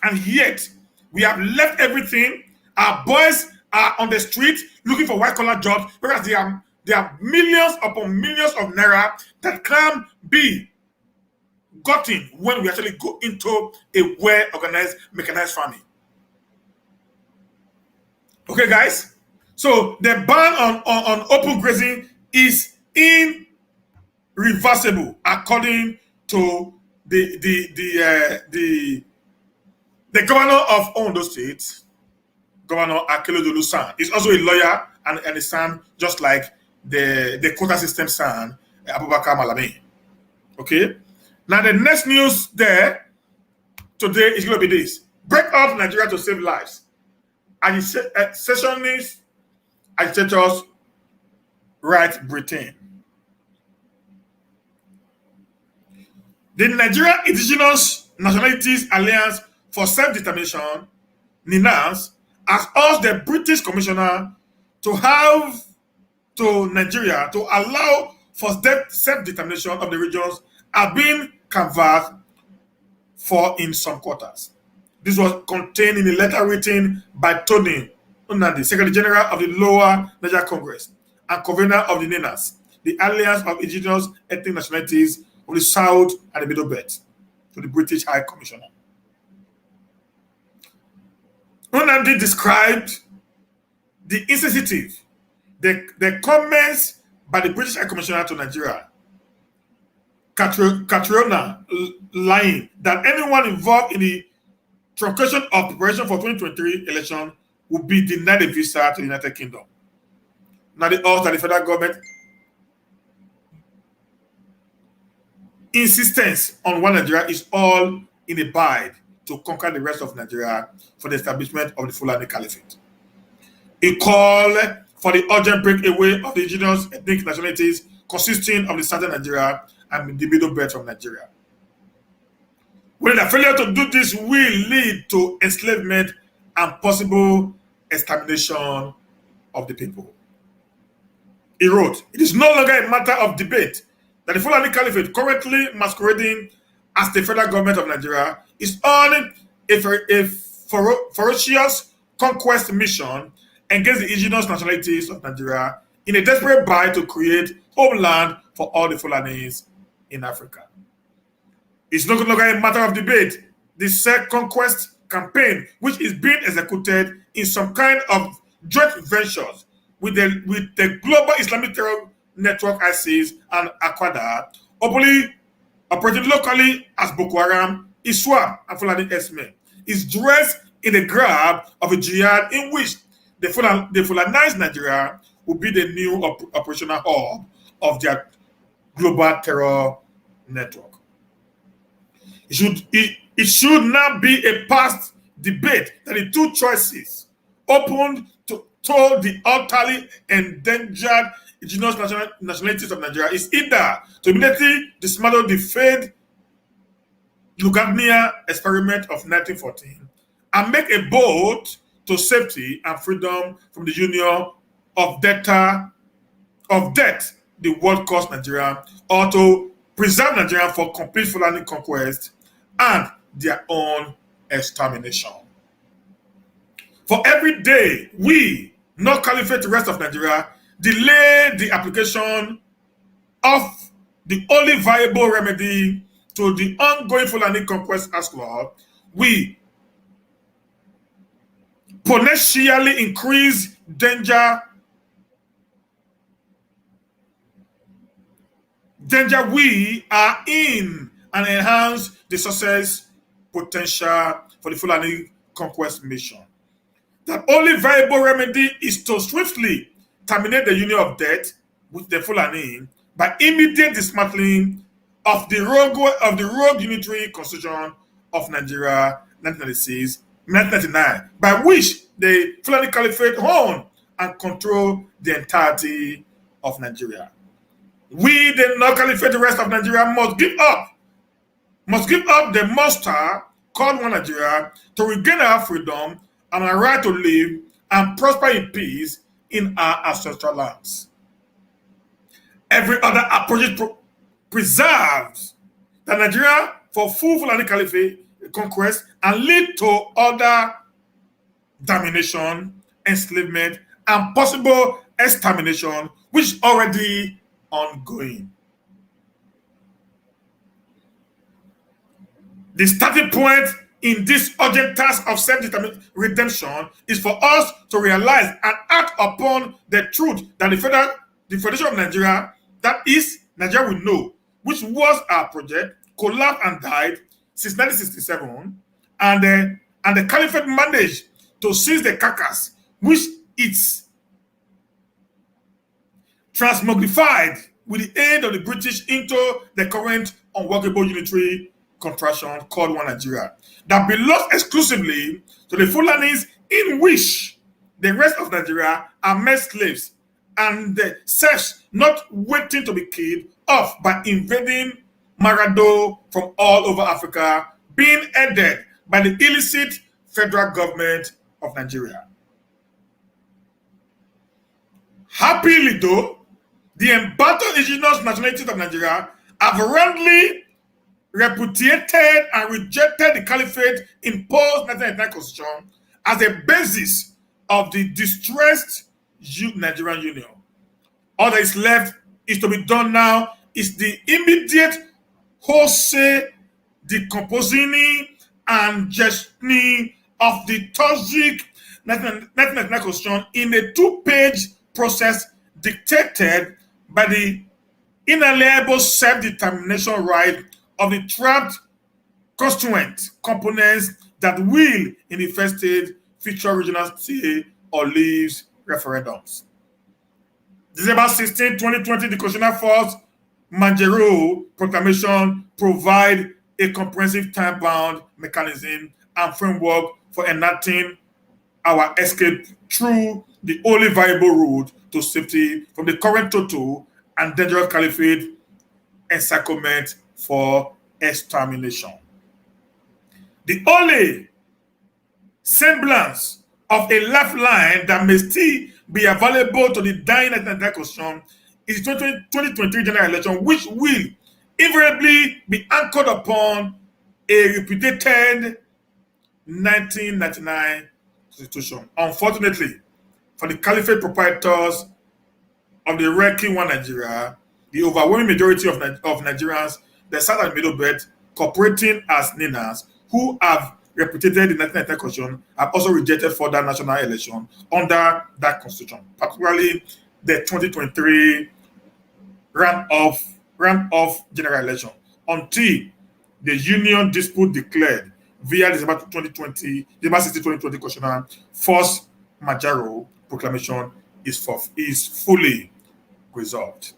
And yet, we have left everything. Our boys are on the street looking for white-collar jobs because there are millions upon millions of naira that can be gotten when we actually go into a well-organized, mechanized farming. Okay, guys? So the ban on open grazing is irreversible according to the governor of Ondo State, Governor Akeredolu son. He's also a lawyer and a son, just like the quota system son, Abubakar Malami. Okay? Now the next news there today is going to be this. Break up Nigeria to save lives. Secessionists, agitators, right Britain. The Nigerian Indigenous Nationalities Alliance for Self-Determination, NINAS, has asked the British Commissioner to Nigeria to allow for self-determination of the regions have been canvassed for in some quarters. This was contained in a letter written by Tony Unandi, Secretary General of the Lower Niger Congress and convener of the NINAS, the Alliance of Indigenous Ethnic Nationalities of the South and the Middle Belt, to the British High Commissioner. Unandi described the insensitive, the comments by the British High Commissioner to Nigeria, Catriona, lying that anyone involved in the truncation of preparation for 2023 election would be denied a visa to the United Kingdom. Now the odds that the federal government insistence on one Nigeria is all in a bid to conquer the rest of Nigeria for the establishment of the Fulani Caliphate. A call for the urgent breakaway of the indigenous ethnic nationalities consisting of the southern Nigeria and the middle belt from Nigeria. When the failure to do this will lead to enslavement and possible extermination of the people. He wrote, "It is no longer a matter of debate that the Fulani Caliphate, currently masquerading as the federal government of Nigeria, is on a ferocious conquest mission against the indigenous nationalities of Nigeria in a desperate bid to create homeland for all the Fulanis in Africa. It's no longer a matter of debate. The self-conquest campaign, which is being executed in some kind of joint ventures with the global Islamic terror network ISIS and Al-Qaeda, openly operating locally as Boko Haram, ISWAP, and Fulani herdsmen, is dressed in a grab of a jihad in which the Fulanized Nigeria will be the new operational hub of their global terror network. It should not be a past debate that the two choices opened to the utterly endangered indigenous nationalities of Nigeria is either to immediately dismantle the failed Lugania experiment of 1914 and make a bold to safety and freedom from the union of debt the world cost Nigeria, or to preserve Nigeria for complete Fulani conquest and their own extermination. For every day we, not caliphate the rest of Nigeria, delay the application of the only viable remedy to the ongoing Fulani conquest as law, we potentially increase danger danger we are in and enhance the success potential for the Fulani conquest mission. The only viable remedy is to swiftly terminate the union of death with the Fulani by immediate dismantling of the rogue unitary constitution of Nigeria 1999, by which the Fulani Caliphate own and control the entirety of Nigeria. We, the North Caliphate, the rest of Nigeria, must give up the monster called One Nigeria to regain our freedom and our right to live and prosper in peace in our ancestral lands. Every other approach preserves the Nigeria for full Fulani Caliphate conquest and lead to other domination, enslavement, and possible extermination, which is already ongoing. The starting point in this urgent task of self-redemption is for us to realize and act upon the truth that the Federation of Nigeria, that is Nigeria we know, which was our project, collapsed and died since 1967, and the Caliphate managed to seize the carcass, which it's transmogrified with the aid of the British into the current unworkable unitary contraction called One Nigeria, that belongs exclusively to the Fulanis, in which the rest of Nigeria are made slaves and sex not waiting to be killed off by invading Marado from all over Africa, being headed by the illicit federal government of Nigeria. Happily though, the embattled indigenous nationalities of Nigeria have roundly repudiated and rejected the caliphate imposed 1999 constitution as a basis of the distressed Nigerian Union. All that is left is to be done now is the immediate wholesale decomposing and gestioning of the toxic 1999 constitution in a two-page process dictated by the inalienable self-determination right of the trapped constituent components that will, in the first stage, feature regional stay or leaves referendums. December 16, 2020, the Constitutional Force Manjero Proclamation provide a comprehensive time-bound mechanism and framework for enacting our escape through the only viable route to safety from the current total and dangerous caliphate encirclement for extermination. The only semblance of a lifeline that may still be available to the dying 1999 constitution is the 2023 general election, which will invariably be anchored upon a repudiated 1999 constitution. Unfortunately, for the caliphate proprietors of the wrecking One Nigeria, the overwhelming majority of Nigerians, the South and Middle Belt, cooperating as Ninas, who have repudiated the 1999 constitution, have also rejected further national election under that constitution, particularly the 2023 round-off general election, until the union dispute declared via December 16, 2020 constitutional force Majaro proclamation is fully resolved.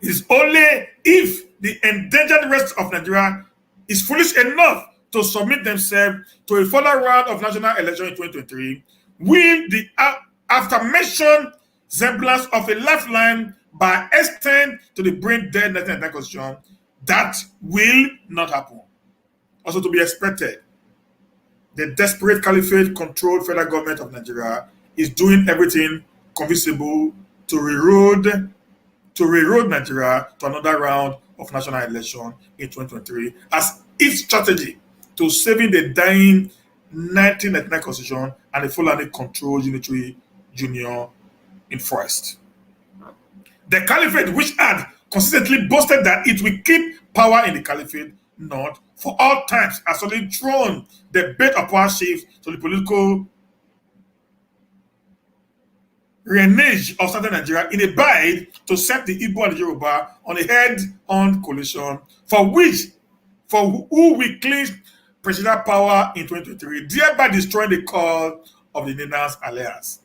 It is only if the endangered rest of Nigeria is foolish enough to submit themselves to a further round of national election in 2023 will the after-mentioned semblance of a lifeline by extend to the brain-dead 1999 constitution. That will not happen. Also to be expected, the desperate caliphate-controlled federal government of Nigeria is doing everything conceivable to reroad Nigeria to another round of national election in 2023 as its strategy to saving the dying 1999 constitution and the Fulani controlled unitary union in forest. The caliphate, which had consistently boasted that it will keep power in the caliphate north for all times, has only thrown the bait of power shifts to the political renege of southern Nigeria in a bid to set the Igbo and the Yoruba on a head-on coalition for who we clinched presidential power in 2023, thereby destroying the cause of the Nenas Alliance.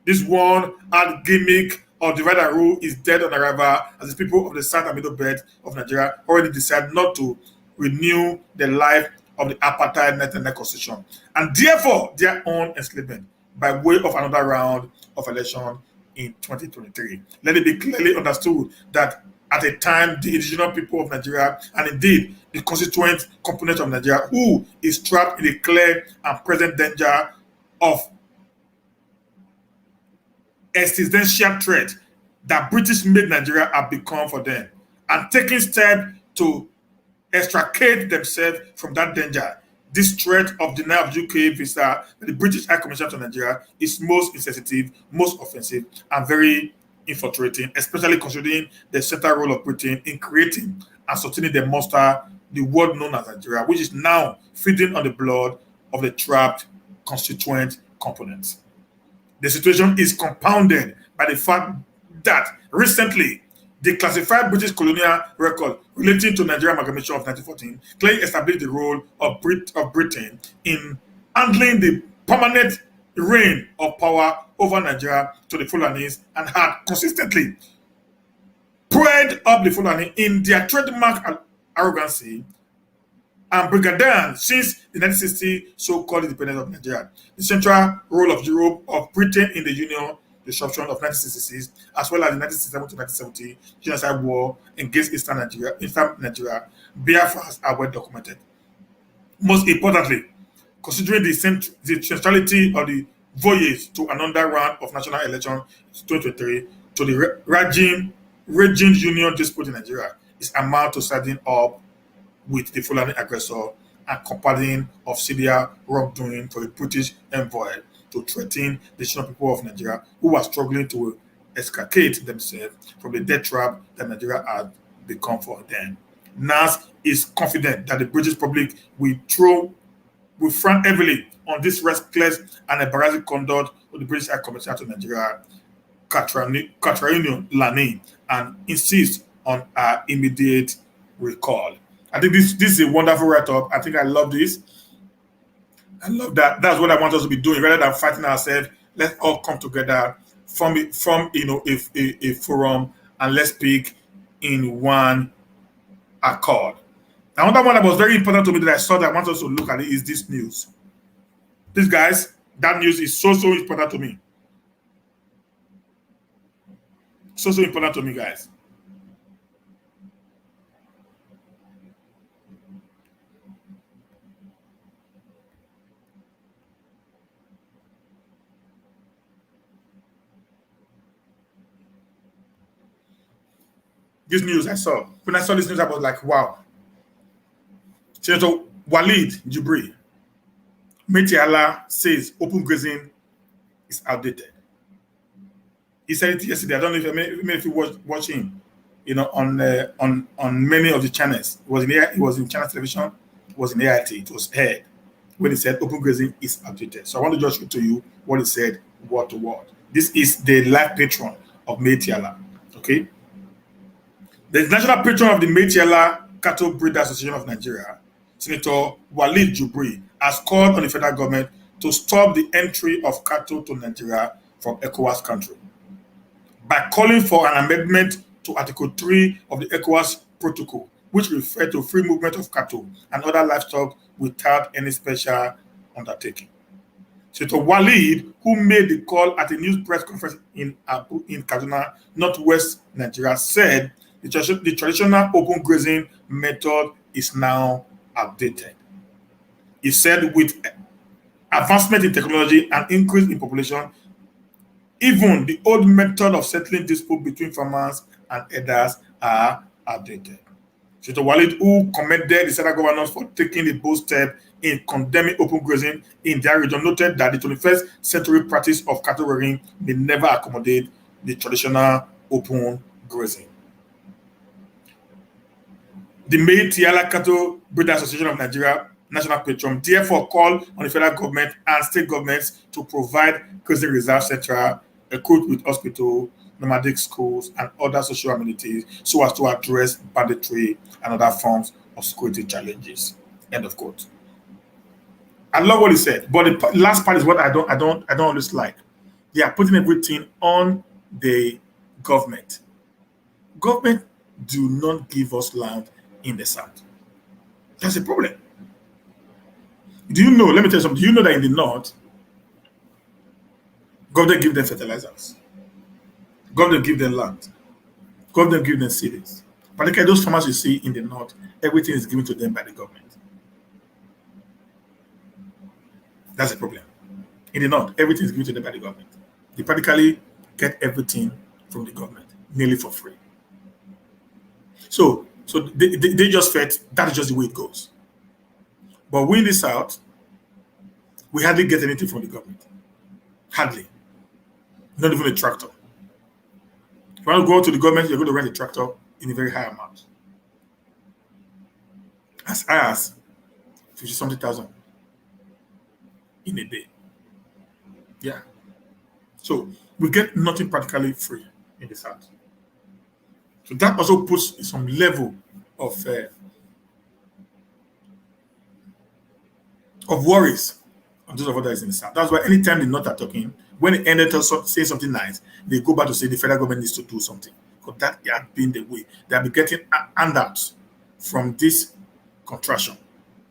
This one and gimmick of divide and rule is dead on arrival, as the people of the south and middle belt of Nigeria already decided not to renew the life of the apartheid 1999 constitution, and therefore their own enslavement by way of another round of election in 2023. Let it be clearly understood that at a time the indigenous people of Nigeria, and indeed the constituent component of Nigeria, who is trapped in a clear and present danger of existential threat that British made Nigeria have become for them, and taking steps to extricate themselves from that danger. This threat of denial of UK visa that the British High Commission to Nigeria is most insensitive, most offensive, and very infiltrating, especially considering the central role of Britain in creating and sustaining the monster, the world known as Nigeria, which is now feeding on the blood of the trapped constituent components. The situation is compounded by the fact that recently the classified British colonial record relating to Nigerian amalgamation of 1914 clearly established the role of Britain in handling the permanent reign of power over Nigeria to the Fulanis, and had consistently preyed up the Fulani in their trademark arrogancy and brigandage since the 1960 so-called independence of Nigeria. The central role of Europe, of Britain in the Union disruption of 1966, as well as the 1967 to 1970 genocide war against Eastern Nigeria, Biafras are well documented. Most importantly, considering the centrality of the voyage to another round of national election in 2023 to the raging union dispute in Nigeria, is amount to siding up with the Fulani aggressor and compading of Syria wrongdoing for the British envoy to threaten the national people of Nigeria who are struggling to extricate themselves from the death trap that Nigeria had become for them. NAS is confident that the British public will frown heavily on this reckless and embarrassing conduct of the British High Commissioner to Nigeria, Akeredolu Lani, and insist on our immediate recall. I think this is a wonderful write-up. I think I love this. I love that. That's what I want us to be doing. Rather than fighting ourselves, let's all come together from a forum, and let's speak in one accord. Another one that was very important to me that I saw that I want us to look at it is this news. This, guys, that news is so important to me. So important to me, guys. This news I saw. When I saw this news, I was like, wow. Senator Walid Jibril, Miyetti Allah says open grazing is outdated. He said it yesterday. I don't know if you watch him, on many of the channels. It was in channel television, it was in AIT, it was aired when he said open grazing is outdated. So I want to just read to you what he said word to word. This is the life patron of Miyetti Allah. Okay. The national patron of the Miyetti Allah Cattle Breeders Association of Nigeria, Senator Walid Jibril, has called on the federal government to stop the entry of cattle to Nigeria from ECOWAS country by calling for an amendment to Article 3 of the ECOWAS Protocol, which refers to free movement of cattle and other livestock without any special undertaking. Senator Walid, who made the call at a news press conference in Kaduna, Northwest Nigeria, said the traditional open grazing method is now outdated. He said with advancement in technology and increase in population, even the old method of settling dispute between farmers and herders are outdated. Senator Walid, who commended the central governors for taking a bold step in condemning open grazing in their region, noted that the 21st century practice of cattle rearing may never accommodate the traditional open grazing. The Miyetti Allah Cattle Breeders Association of Nigeria, national patron, therefore called on the federal government and state governments to provide grazing reserve central equipped with hospital, nomadic schools, and other social amenities so as to address banditry and other forms of security challenges. End of quote. I love what he said, but the last part is what I don't always like. They are putting everything on the government. Government do not give us land in the south. That's a problem. Do you know? Let me tell you something. Do you know that in the north, government give them fertilizers, government give them land, government give them cities. Particularly those farmers you see in the north, everything is given to them by the government. That's a problem. In the north, everything is given to them by the government. They practically get everything from the government, nearly for free. So they just felt that's just the way it goes. But we in the south, we hardly get anything from the government. Hardly. Not even a tractor. If you want to go to the government, you're going to rent a tractor in a very high amount. As high as 50 something thousand in a day. Yeah. So we get nothing practically free in the south. So that also puts some level of worries on those of us that is in the south. That's why anytime the north are talking, when the end say something nice, they go back to say the federal government needs to do something. Because that has been the way. They have been getting handouts from this contraction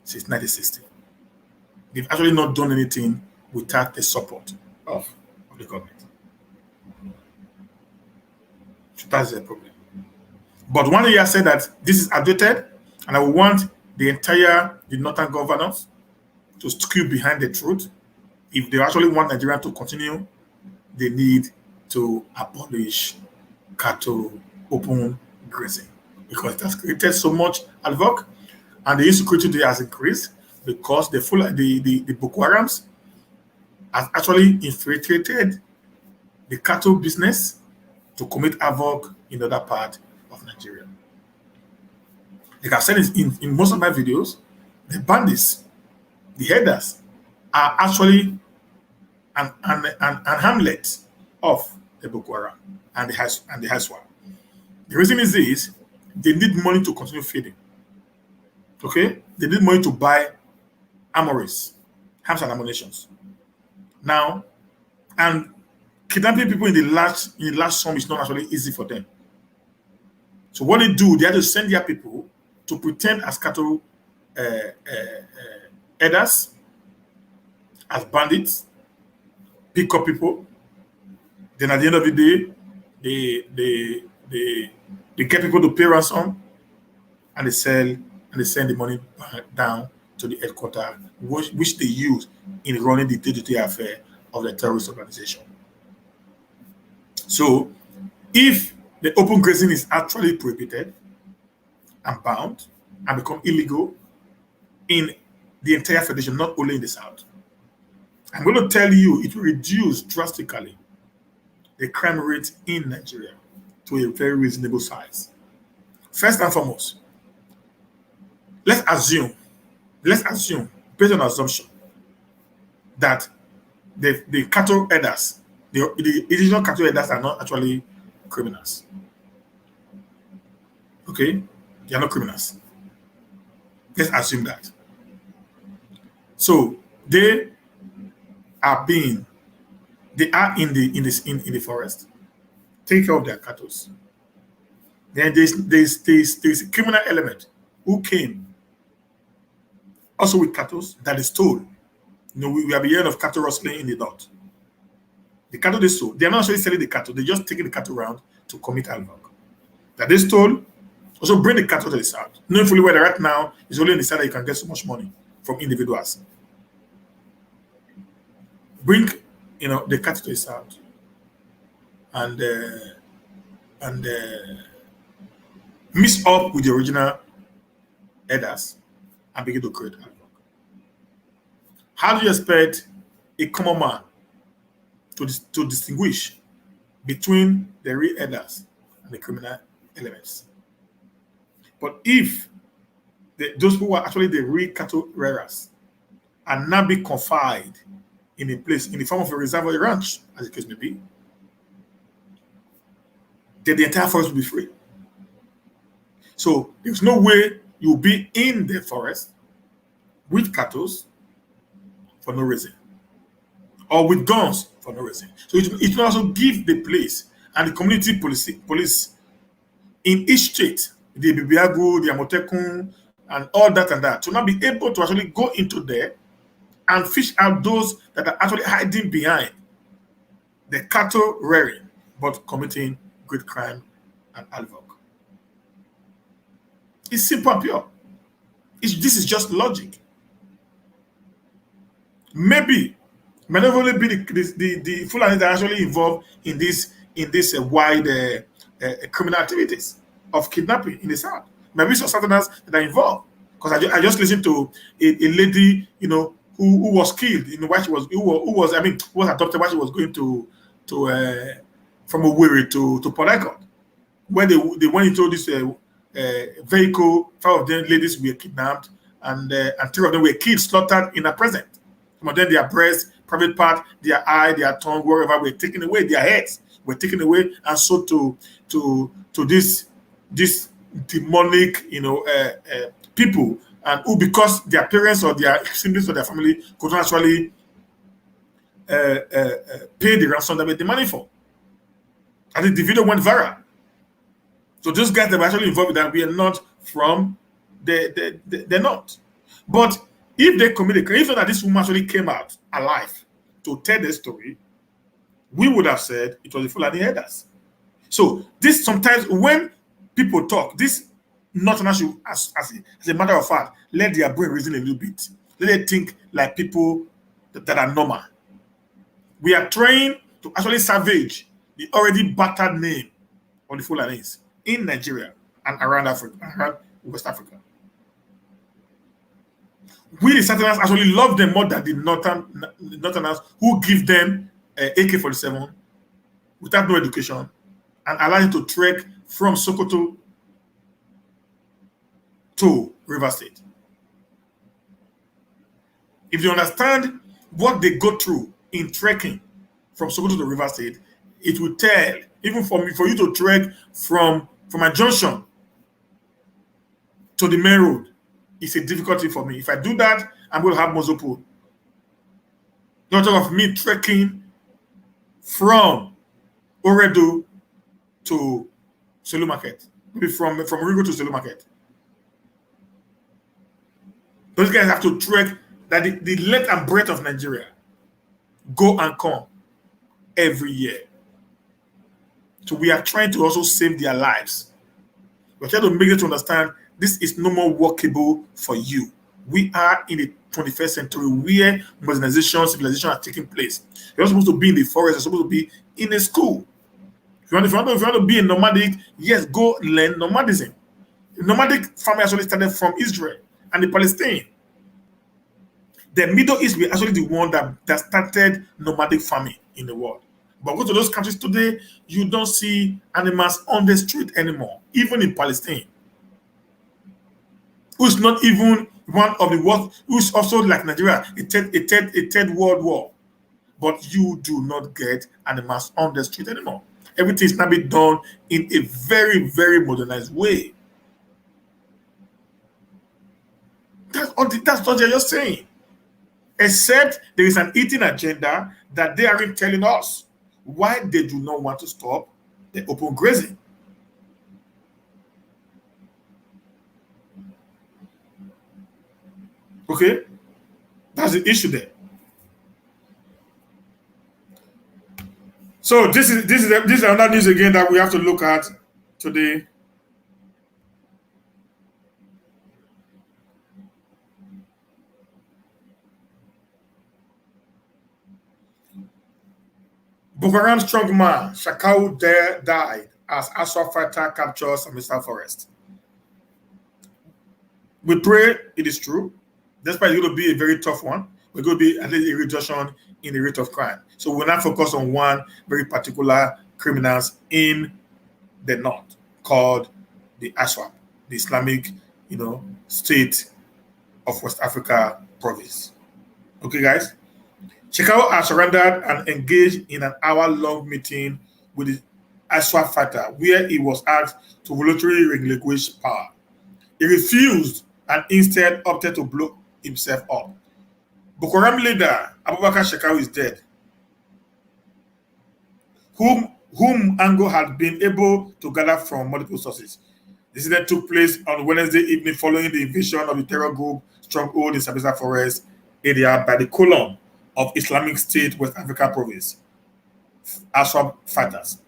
since 1960. They've actually not done anything without the support of the government. So that's the problem. But one year said that this is outdated, and I want the northern governors to skew behind the truth. If they actually want Nigeria to continue, they need to abolish cattle open grazing because it has created so much havoc, and the insecurity there has increased because the Boko Harams has actually infiltrated the cattle business to commit havoc in other part of Nigeria. Like I've said in most of my videos, the bandits, the herders, are actually an hamlet of the Boko Haram and the ISWAP. The reason is this: they need money to continue feeding. Okay, they need money to buy armories, arms and ammunitions. Now, and kidnapping people in the large sum is not actually easy for them. So what they do, they have to send their people to pretend as cattle herders, as bandits, pick up people. Then at the end of the day, they get people to pay ransom, and they send the money down to the headquarters, which they use in running the day-to-day affair of the terrorist organization. So, if the open grazing is actually prohibited and banned and become illegal in the entire federation, not only in the south, I'm going to tell you it will reduce drastically the crime rate in Nigeria to a very reasonable size. First and foremost, let's assume, based on assumption, that the cattle herders, the indigenous cattle herders are not actually criminals. Okay? They are not criminals. Let's assume that. So they are in the forest, take care of their cattle. Then there's a criminal element who came also with cattle that is stole. We have a year of cattle rustling in the north. The cattle they stole, they're not actually selling the cattle, they're just taking the cattle around to commit havoc. That they stole, also bring the cattle to the south. Knowing fully well right now is only in the south that you can get so much money from individuals. Bring the cattle to the south and mix up with the original herders and begin to create havoc. How do you expect a common man to distinguish between the real herders and the criminal elements? But if those who are actually the real cattle rearers are now be confined in a place in the form of a reserve or a ranch, as the case may be, then the entire forest will be free. So there's no way you'll be in the forest with cattle for no reason, or with guns for no reason. So it will also give the police and the community police in each state, the Bibiagu, the Amotekun, and all that and that, to not be able to actually go into there and fish out those that are actually hiding behind the cattle rearing, but committing great crime and havoc. It's simple and pure. This is just logic. Maybe may not only be the Fulani that are actually involved in this wide criminal activities of kidnapping in the south. Maybe some Southerners that are involved. Because I just listened to a lady, who was killed, why she was who was adopted while she was going to from Owerri to Port Harcourt, where they went into this vehicle. 5 of them ladies were kidnapped, and 3 of them were killed, slaughtered in her presence. Some of them, their breast, private part, their eye, their tongue, wherever, were taken away. Their heads were taken away and sold to this demonic, people, and who, because their parents or their siblings or their family could not actually pay the ransom that they demanding for. And the video went viral. So those guys that were actually involved with that, we are not from, they're not. But if they commit a crime, if that this woman actually came out alive to tell the story, we would have said it was the Fulani herders. So this, sometimes when people talk, this Northerners should, as a matter of fact, let their brain reason a little bit. Let them think like people that are normal. We are trying to actually salvage the already battered name of the Fulanis in Nigeria and around Africa, around West Africa. We, the Southerners, actually love them more than the Northerners, who give them AK-47 without no education and allow them to trek from Sokoto to River State. If you understand what they go through in trekking from Sokoto to River State, it will tell, even for you to trek from a junction to the main road, it's a difficulty for me. If I do that, I'm going to have muzzle pull. Not talk of me trekking from Oredo to Selu Market, maybe from Rigo to Selu Market. Those guys have to trek that the length and breadth of Nigeria, go and come every year. So we are trying to also save their lives. We're trying to make them to understand this is no more workable for you. We are in the 21st century where modernization, civilization are taking place. You're not supposed to be in the forest, you're supposed to be in a school. If you want to be a nomadic, yes, go learn nomadism. Nomadic farming actually started from Israel and the Palestine. The Middle East were actually the one that started nomadic farming in the world. But go to those countries today, you don't see animals on the street anymore, even in Palestine, who's not even one of the world, who's also like Nigeria, a third world war. But you do not get animals on the street anymore. Everything is now being done in a very, very modernized way. That's what they're just saying. Except there is an eating agenda that they aren't telling us why they do not want to stop the open grazing. Okay? That's the issue there. So this is another news again that we have to look at today. Boko Haram strongman Shekahu died as ISWAP fighter captures Sambisa forest. We pray it is true. Despite it's going to be a very tough one, we're going to be at least a reduction in the rate of crime. So we're not focused on one very particular criminals in the north called the ISWAP, the Islamic, State of West Africa province. Okay, guys. Shekahu has surrendered and engaged in an hour-long meeting with the ISWAP fighter, where he was asked to voluntarily relinquish power. He refused and instead opted to blow himself up. Boko Haram leader Abubakar Shekahu is dead, whom Ango had been able to gather from multiple sources. This incident took place on Wednesday evening following the invasion of the terror group stronghold in Sambisa Forest area by the column of Islamic State West Africa province, ISWAP fighters.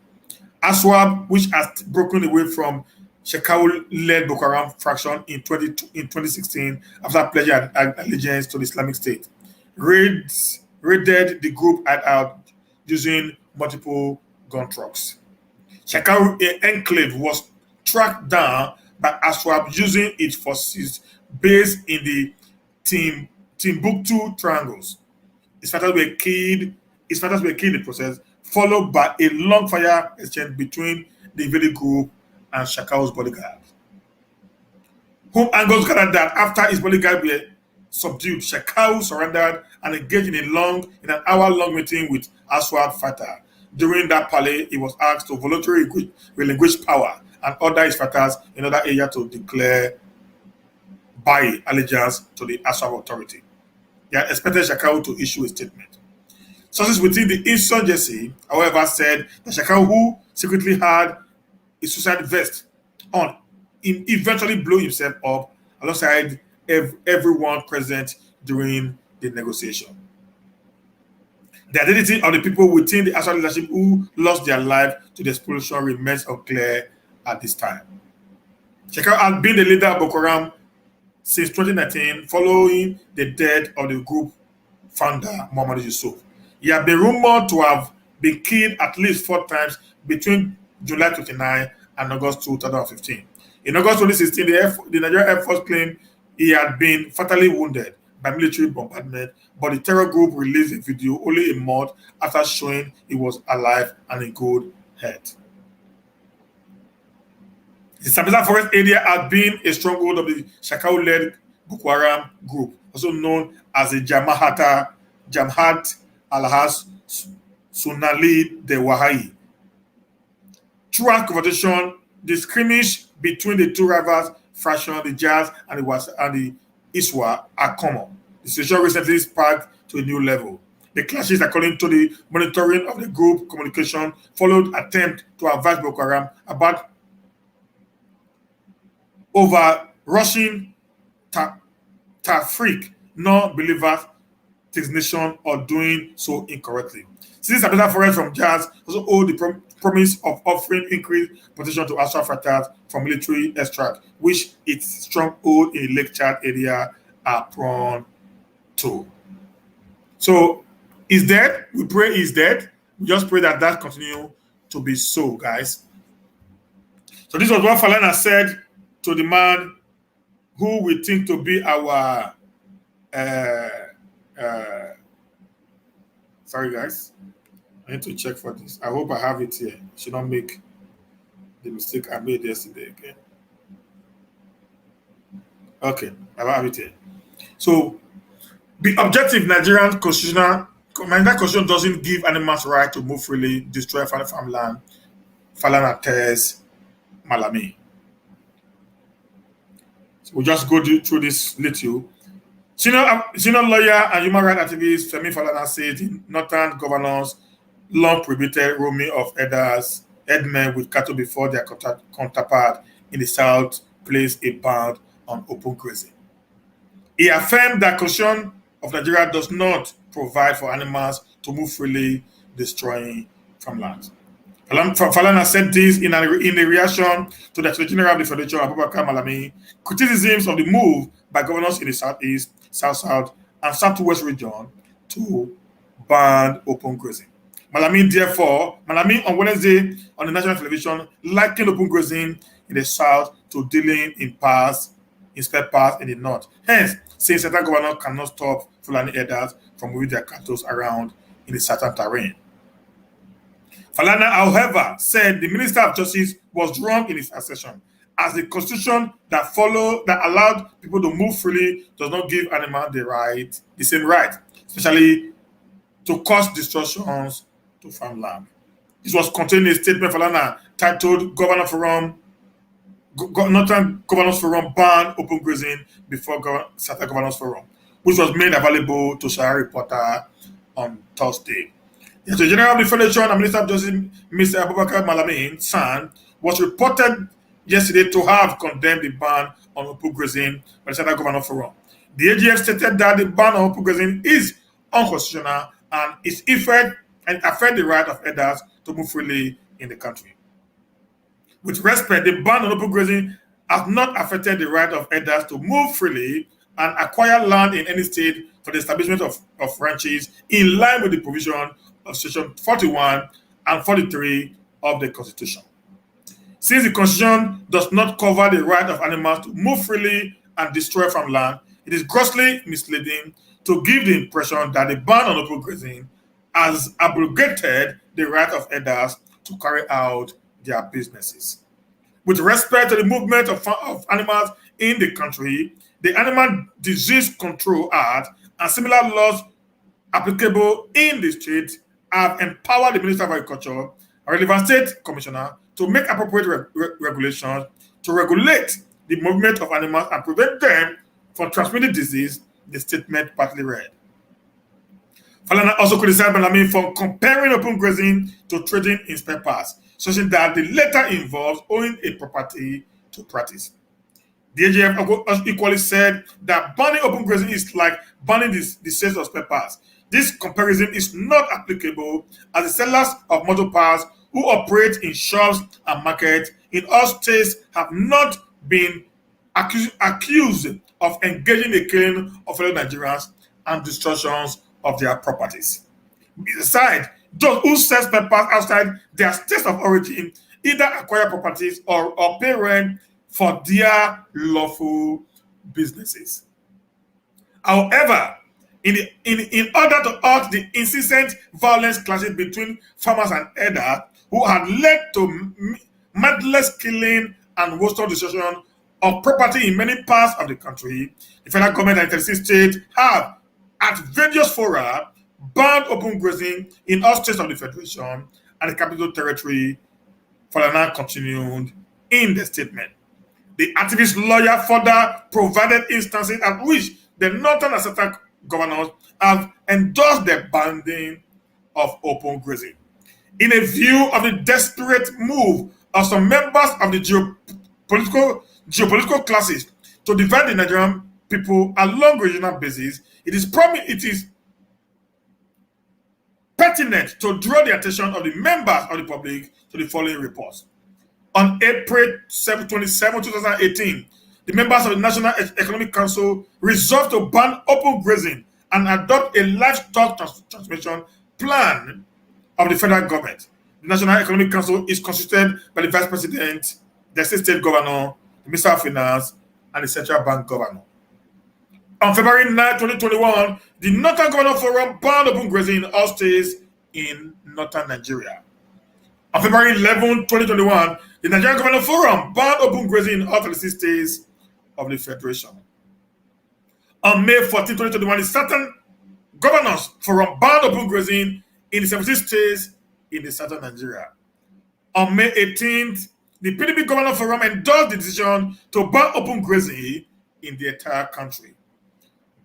ISWAP, which has broken away from Shekahu-led Boko Haram faction in 2016 after pledging allegiance to the Islamic State, raided the group hideout using multiple gun trucks. Shekahu enclave was tracked down by ISWAP using its forces based in the Timbuktu triangles. His fighters were killed in the process, followed by a long fire exchange between the invaded group and Shekahu's bodyguard. Whom angles gathered that after his bodyguard were subdued, Shekahu surrendered and engaged in an hour-long meeting with ISWAP fighter. During that parley, he was asked to voluntarily relinquish power and order his fighters in other areas to declare by allegiance to the ISWAP authority. They had expected Shekahu to issue a statement. Sources within the insurgency, however, said that Shekahu, who secretly had a suicide vest on, eventually blew himself up alongside everyone present during the negotiation. The identity of the people within the ISWAP leadership who lost their life to the explosion remains unclear at this time. Shekahu had been the leader of Boko Haram since 2019, following the death of the group founder Muhammad Yusuf. He had been rumored to have been killed at least 4 times between July 29 and August 2015. In August 2016, the Nigerian Air Force claimed he had been fatally wounded by military bombardment, but the terror group released a video only a month after showing he was alive and in good health. The Sambisa Forest area had been a stronghold of the Shekahu-led Boko Haram group, also known as the Jamhat al-Has Sunali de Wahai. Throughout confrontation, the skirmish between the two rivals factions, the Jazz and the ISWAP, are common. The situation recently sparked to a new level. The clashes, according to the monitoring of the group communication, followed attempt to advise Boko Haram about over Russian Tafriq, non-believers, nation or doing so incorrectly. Since Sambisa Forest from Jazz also hold the promise of offering increased protection to ISWAP fighters from military extract, which its stronghold in Lake Chad area are prone to. So he's dead. We pray he's dead. We just pray that continue to be so, guys. So this was what Falana said to the man who we think to be our sorry guys, I need to check for this. I hope I have it here. I should not make the mistake I made yesterday again. Okay, I have it here. So the objective Nigerian constitution doesn't give animals right to move freely, destroy farmland. Falana tells Malami. So we'll just go through this little. Senior lawyer and human rights activist Femi Falana said the northern governors long prohibited roaming of herdsmen with cattle before their counterpart in the south placed a ban on open grazing. He affirmed that Constitution of Nigeria does not provide for animals to move freely, destroying farmlands. Falana said this in a reaction to the Attorney General of the Federation, Abubakar Malami, criticisms of the move by governors in the southeast, south, and southwest region to ban open grazing. Malami on Wednesday on the national television likened open grazing in the south to dealing in spare parts in the north. Hence, saying certain governors cannot stop Fulani herders from moving their cattle around in the southern terrain. Falana, however, said the Minister of Justice was wrong in his assertion, as the constitution that allowed people to move freely does not give animals the same right, especially to cause destructions to farmland. This was contained in a statement Falana titled Northern Governors Forum ban open grazing before Southern Governors Forum, which was made available to Sahara Reporter on Thursday. The Attorney General of the Federation and Minister of Justice, Mr. Abubakar Malami, son, was reported yesterday to have condemned the ban on open grazing by the Southern Governors Forum. The AGF stated that the ban on open grazing is unconstitutional and its effect and affect the right of herders to move freely in the country. With respect, the ban on open grazing has not affected the right of herders to move freely and acquire land in any state for the establishment of ranches in line with the provision of Section 41 and 43 of the Constitution. Since the Constitution does not cover the right of animals to move freely and destroy farmland, it is grossly misleading to give the impression that the ban on open grazing has abrogated the right of herders to carry out their businesses. With respect to the movement of animals in the country, the Animal Disease Control Act and similar laws applicable in the state have empowered the Minister of Agriculture and relevant state commissioner to make appropriate regulations to regulate the movement of animals and prevent them from transmitting disease, the statement partly read. Falana also criticized Malami for comparing open grazing to trading in spare parts, such that the latter involves owning a property to practice. The AGF equally said that banning open grazing is like banning the sales of spare parts. This comparison is not applicable as the sellers of motor parts who operate in shops and markets in all states have not been accused of engaging in the killing of fellow Nigerians and destructions of their properties. Besides, those who sell spare parts outside their states of origin either acquire properties or pay rent for their lawful businesses. However, in order to halt the incessant violence clashes between farmers and herders, who had led to mindless killing and wasteful destruction of property in many parts of the country, the federal government and 36 states have, at various fora, banned open grazing in all states of the Federation and the Capital Territory. Falana continued in the statement. The activist lawyer further provided instances at which the Northern and Southern governors have endorsed the banning of open grazing. In a view of the desperate move of some members of the geopolitical classes to divide the Nigerian people along regional bases, it is pertinent to draw the attention of the members of the public to the following reports. On April 27, 2018, the members of the National Economic Council resolved to ban open grazing and adopt a livestock transmission plan of the federal government. The National Economic Council is constituted by the Vice President, the State Governor, the Minister of Finance, and the Central Bank Governor. On February 9, 2021, the Northern Governor Forum banned open grazing in all states in northern Nigeria. On February 11, 2021, the Nigerian Governor Forum banned open grazing in all 36 states of the Federation. On May 14, 2021, the Southern Governors Forum banned open grazing in the 17 states in the southern Nigeria. On May 18th, the PDP Governor Forum endorsed the decision to ban open grazing in the entire country.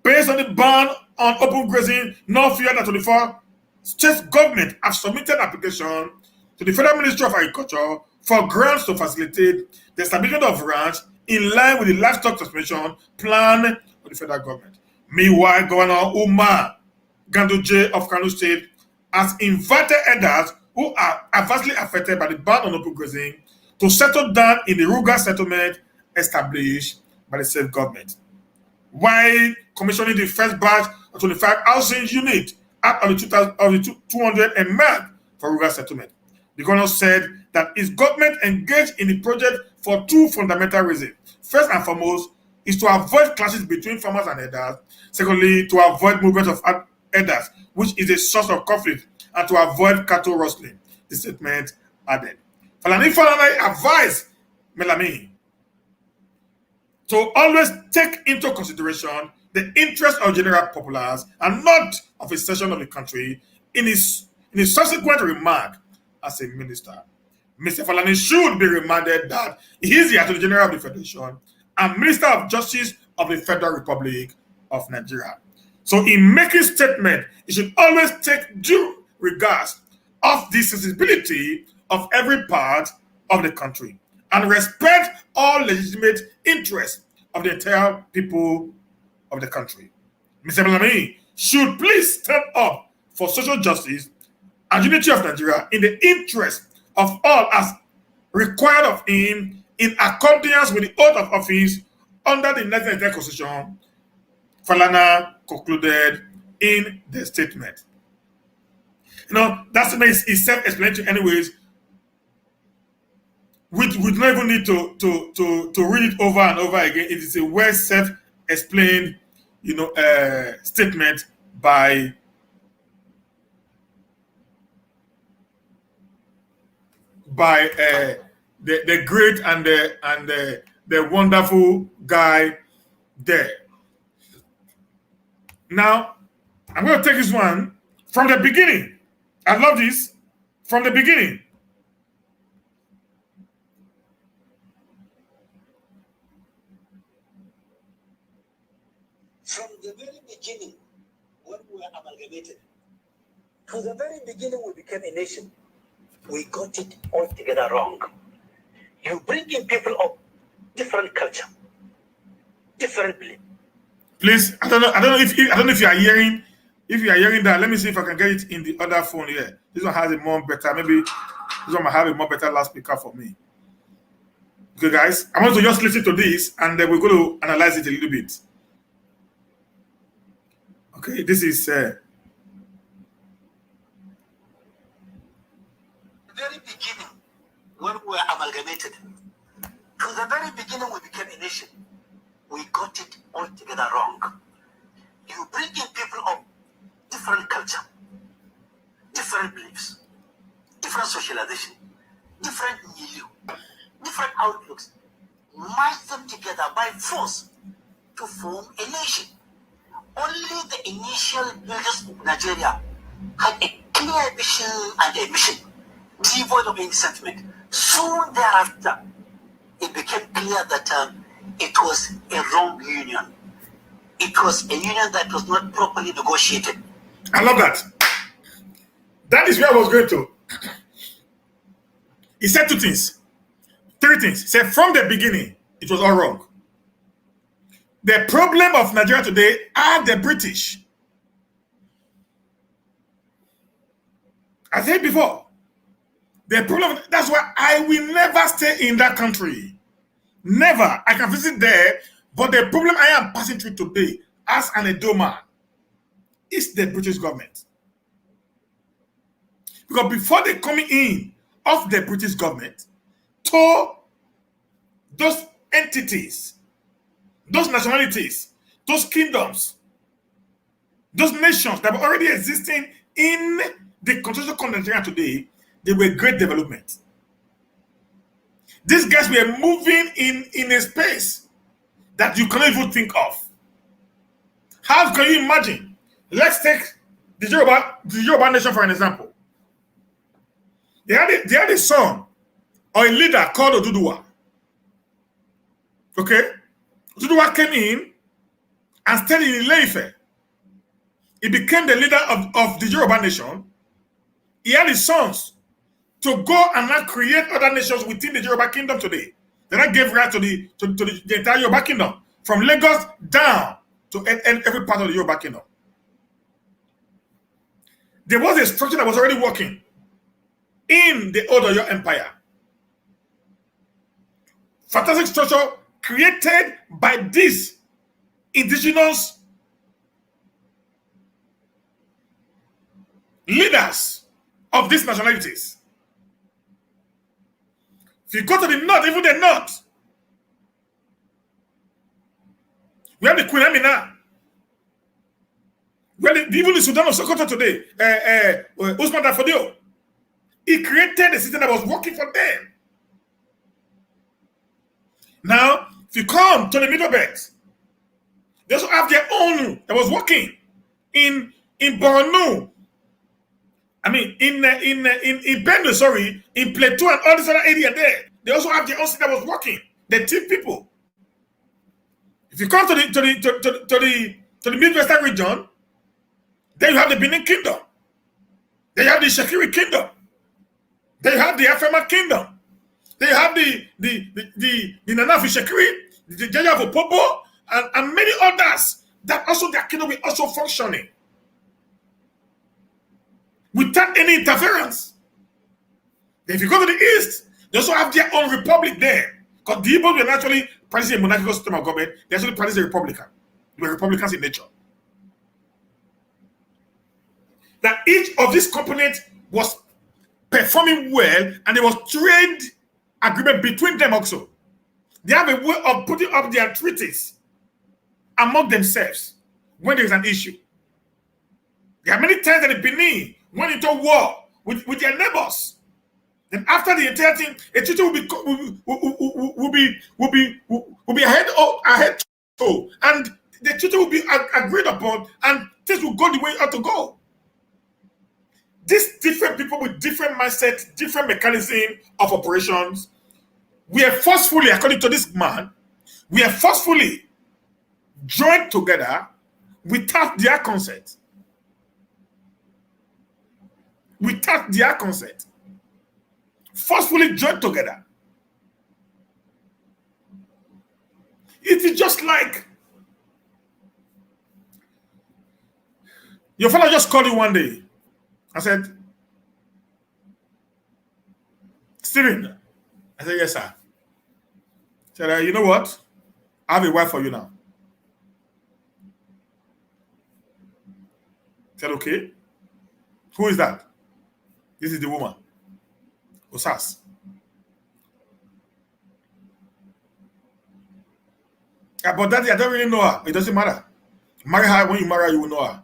Based on the ban on open grazing, no fewer than 24 state governments have submitted application to the Federal Ministry of Agriculture for grants to facilitate the establishment of ranch in line with the livestock transmission plan of the federal government. Meanwhile, Governor Umar Ganduje of Kano State has invited herders who are adversely affected by the ban on open grazing to settle down in the rural settlement established by the state government. While commissioning the first batch of 25 housing units out of the 200 emerged for rural settlement, the governor said that his government engaged in the project for two fundamental reasons. First and foremost is to avoid clashes between farmers and herders. Secondly, to avoid movement of herders, which is a source of conflict, and to avoid cattle rustling, the statement added. Falana advised Malami to always take into consideration the interest of general populace and not of a section of the country. In his subsequent remark, as a minister. Mr. Falana should be reminded that he is the Attorney General of the Federation and Minister of Justice of the Federal Republic of Nigeria. So in making statement, he should always take due regards of the sensibility of every part of the country and respect all legitimate interests of the entire people of the country. Mr. Malami should please stand up for social justice and unity of Nigeria in the interest of all as required of him in accordance with the oath of office under the 1999 Constitution, Falana concluded in the statement. That statement is self-explanatory anyways. We don't even need to read it over and over again. It is a well self-explained, statement by the great and the wonderful guy there. Now, I'm going to take this one from the beginning. I love this. From the beginning. From the very beginning, when we were amalgamated, to the very beginning we became a nation, we got it altogether wrong. You bring in people of different culture, different belief. Please, I don't know if you are hearing. If you are hearing that, let me see if I can get it in the other phone here. This one has a more better. Maybe this one might have a more better loudspeaker for me. Okay, guys, I want to just listen to this, and then we're going to analyze it a little bit. Okay, this is. The very beginning, when we were amalgamated, to the very beginning we became a nation, we got it altogether wrong. You bring in people of different culture, different beliefs, different socialization, different milieu, different outlooks, merge them together by force to form a nation. Only the initial builders of Nigeria had a clear vision and a mission, devoid of any sentiment. Soon thereafter, it became clear that it was a wrong union. It was a union that was not properly negotiated. I love that. That is where I was going to. He said three things. He said from the beginning, it was all wrong. The problem of Nigeria today are the British. I said before, the problem, that's why I will never stay in that country. Never. I can visit there, but the problem I am passing through today as an Edo man is the British government. Because before they coming in of the British government to those entities, those nationalities, those kingdoms, those nations that were already existing in the constitutional Nigeria today, they were great development. These guys were moving in a space that you cannot even think of. How can you imagine? Let's take the Yoruba nation for an example. They had a son or a leader called Oduduwa. Okay? Oduduwa came in and stayed in Ile-Ife. He became the leader of the Yoruba nation. He had his sons to go and now create other nations within the Yoruba kingdom today. They now gave rise to the entire Yoruba kingdom, from Lagos down to every part of the Yoruba kingdom. There was a structure that was already working in the old Oyo Empire. Fantastic structure created by these indigenous leaders of these nationalities. If you go to the north, even the north, we have the Queen Amina. We have even the Sudan of Sokoto today, Usman Dafodio. He created a system that was working for them. Now, if you come to the Middle Belt, they also have their own that was working in Borno, I mean, in Benue, sorry, in Plateau and all this other area there, they also have their own system that was working. They tip people. If you come to the Midwestern region, then you have the Benin Kingdom. Then you have the Shekiri Kingdom. Then you have the Afema Kingdom. Then you have the Nanafi Shekiri, the Jaja of Opobo, and many others that also their kingdom will also functioning without any interference. Then if you go to the east, they also have their own republic there. Because the Igbos were naturally practicing a monarchical system of government. They actually practiced a republican. They were republicans in nature. That each of these components was performing well, and there was trade agreement between them also. They have a way of putting up their treaties among themselves when there is an issue. There are many times that the Benin went into war with their neighbors. Then after the entire thing, a treaty will be ahead to, and the treaty will be agreed upon, and things will go the way it ought to go. These different people with different mindsets, different mechanism of operations, we are forcefully, according to this man, we are forcefully joined together without their consent. Without their consent. Forcefully joined together. It is just like your father just called you one day. I said, Steven. I said, yes, sir. He said, you know what? I have a wife for you now. I said, okay. Who is that? This is the woman. Osas. But daddy, I don't really know her. It doesn't matter. Marry her. When you marry her, you will know her.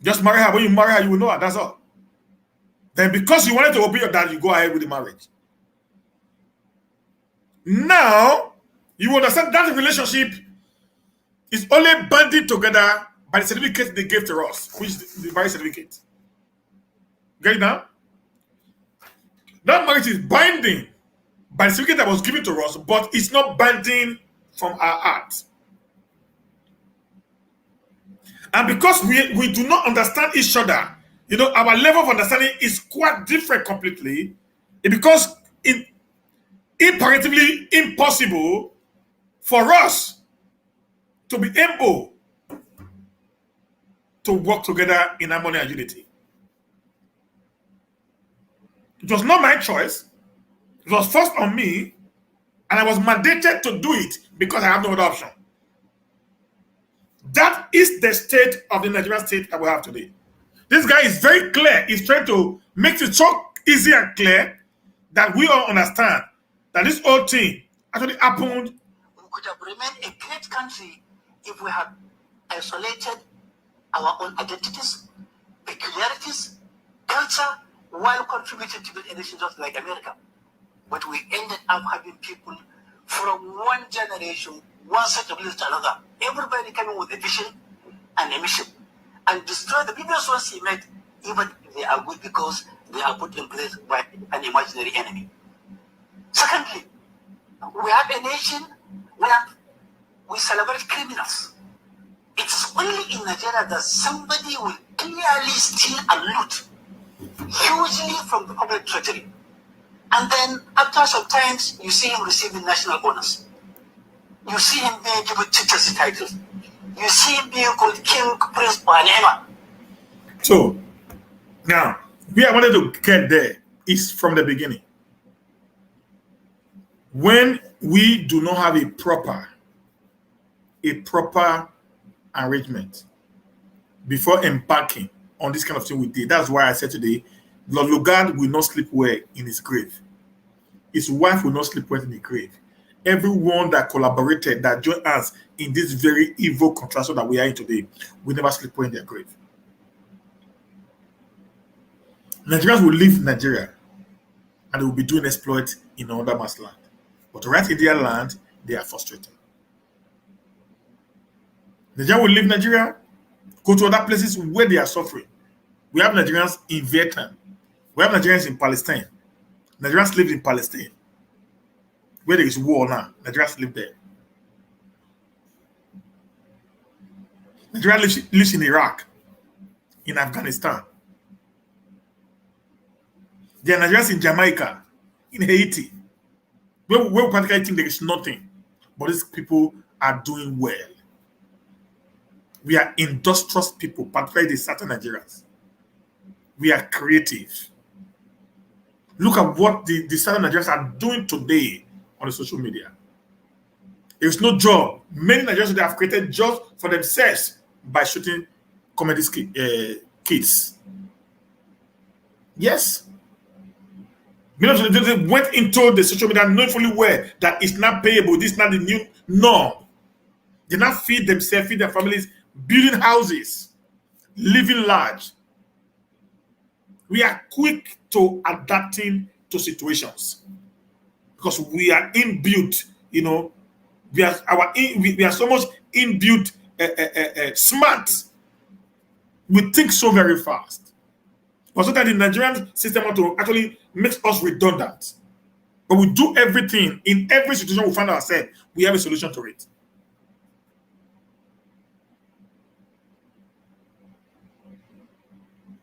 Just marry her. When you marry her, you will know her. That's all. Then because you wanted to obey your dad, you go ahead with the marriage. Now, you understand that the relationship is only banded together by the certificate they gave to us, which is the marriage certificate. Get it now? That marriage is binding by the certificate that was given to us, but it's not binding from our heart. And because we do not understand each other, our level of understanding is quite different completely. Because it's imperatively impossible for us to be able to work together in harmony and unity. It was not my choice. It was forced on me, and I was mandated to do it because I have no other option. That is the state of the Nigerian state that we have today. This guy is very clear. He's trying to make it so easy and clear that we all understand that this whole thing actually happened. We could have remained a great country if we had isolated our own identities, peculiarities, culture, while contributing to build a nation just like America. But we ended up having people from one generation, one set of leaders to another, everybody coming with a vision and a mission, and destroy the previous ones he made, even if they are good because they are put in place by an imaginary enemy. Secondly, we have a nation where we celebrate criminals. It's only in Nigeria that somebody will clearly steal and loot hugely from the public treasury. And then after some time, you see him receiving national honors. You see him being given teacher's titles. You see him being called King, Prince, or Anema. So, now, where I wanted to get there is from the beginning. When we do not have a proper arrangement before embarking on this kind of thing we did, that's why I said today, Lord Lugard will not sleep well in his grave. His wife will not sleep well in the grave. Everyone that collaborated, that joined us in this very evil contraction that we are in today, will never sleep well in their grave. Nigerians will leave Nigeria and they will be doing exploits in another man's land. But right in their land, they are frustrated. Nigerians will leave Nigeria, go to other places where they are suffering. We have Nigerians in Vietnam. We have Nigerians in Palestine. Nigerians live in Palestine, where there is war now. Nigerians live there. Nigeria lives in Iraq, in Afghanistan. There are Nigerians in Jamaica, in Haiti, where we practically think there is nothing. But these people are doing well. We are industrious people, particularly the Southern Nigerians. We are creative. Look at what the Southern Nigerians are doing today on the social media. There is no job. Many Nigerians today have created jobs for themselves by shooting comedy kids. Yes. Many of them went into the social media knowing fully well that it's not payable. This is not the new norm. They now feed themselves, feed their families, building houses, living large. We are quick to adapting to situations because we are inbuilt, we are so much inbuilt smart. We think so very fast. But so that the Nigerian system actually makes us redundant. But we do everything in every situation we find ourselves, we have a solution to it.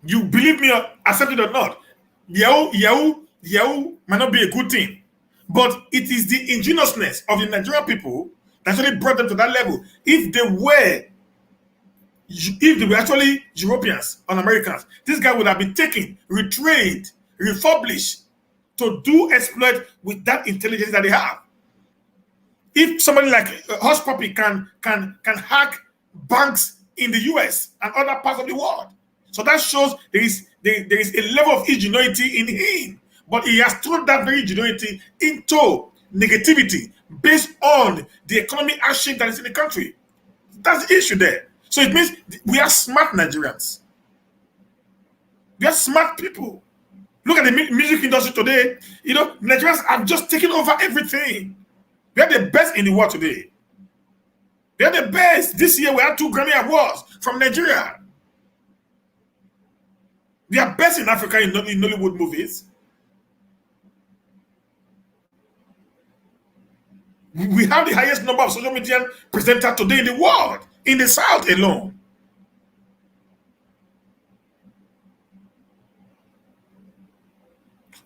You believe me or accept it or not, Yahoo might not be a good thing. But it is the ingenuousness of the Nigerian people that actually brought them to that level. If they were actually Europeans or Americans, this guy would have been taken, retrained, refurbished to do exploit with that intelligence that they have. If somebody like Hush Puppy can hack banks in the US and other parts of the world, so that shows there is a level of ingenuity in him, but he has thrown that very ingenuity into negativity based on the economic action that is in the country. That's the issue there. So it means we are smart Nigerians. We are smart people. Look at the music industry today. Nigerians have just taken over everything. We are the best in the world today. We are the best. This year we had 2 Grammy Awards from Nigeria. We are best in Africa in Nollywood movies. We have the highest number of social media presenters today in the world, in the South alone.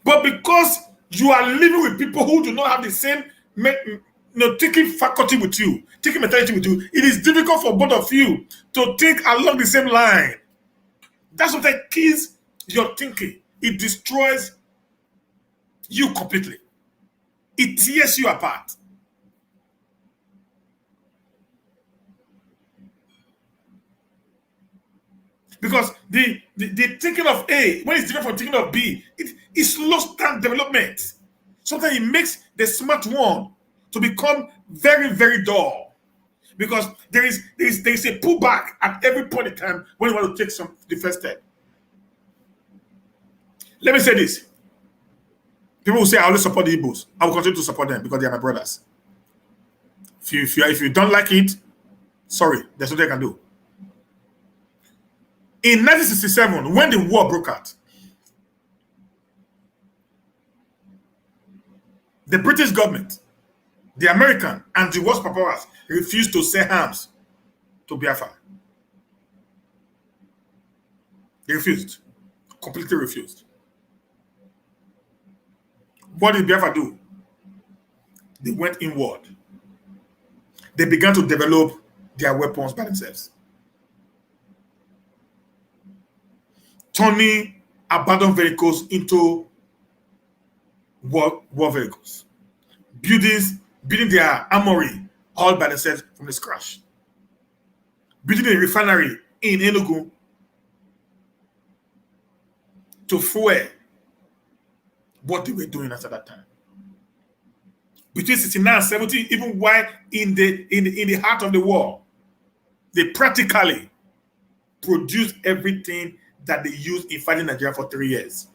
But because you are living with people who do not have the same thinking faculty with you, thinking mentality with you, it is difficult for both of you to think along the same line. That's what that kills your thinking. It destroys you completely. It tears you apart. Because the thinking of A, when it's different from thinking of B, it slows down development. Sometimes it makes the smart one to become very, very dull. Because there is a pullback at every point in time when you want to take the first step. Let me say this. People will say, I always support the Igbos. I will continue to support them because they are my brothers. If you don't like it, sorry, there's nothing I can do. In 1967, when the war broke out, the British government, the American, and the worst powers refused to sell arms to Biafra. They refused. Completely refused. What did Biafra do? They went inward. They began to develop their weapons by themselves. Turning abandoned vehicles into war vehicles. Building their armory all by themselves from the scratch. Building a refinery in Enugu to fuel what they were doing at that time. Between 69 and 70, even while in the heart of the war, they practically produced everything that they used in fighting Nigeria for 3 years.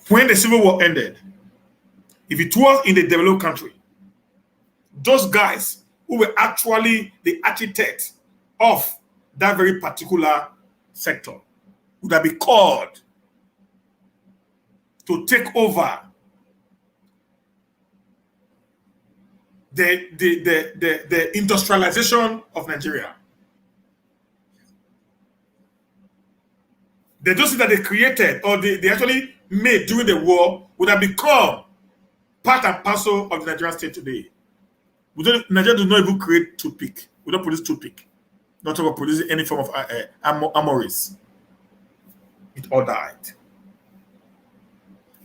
When the Civil War ended, if it was in the developed country, those guys who were actually the architects of that very particular sector would have been called to take over the industrialization of Nigeria. The those that they created or they actually made during the war would have become part and parcel of the Nigerian state today. Nigeria does not even create toothpick. We don't produce toothpick. Not about producing any form of armories. It all died.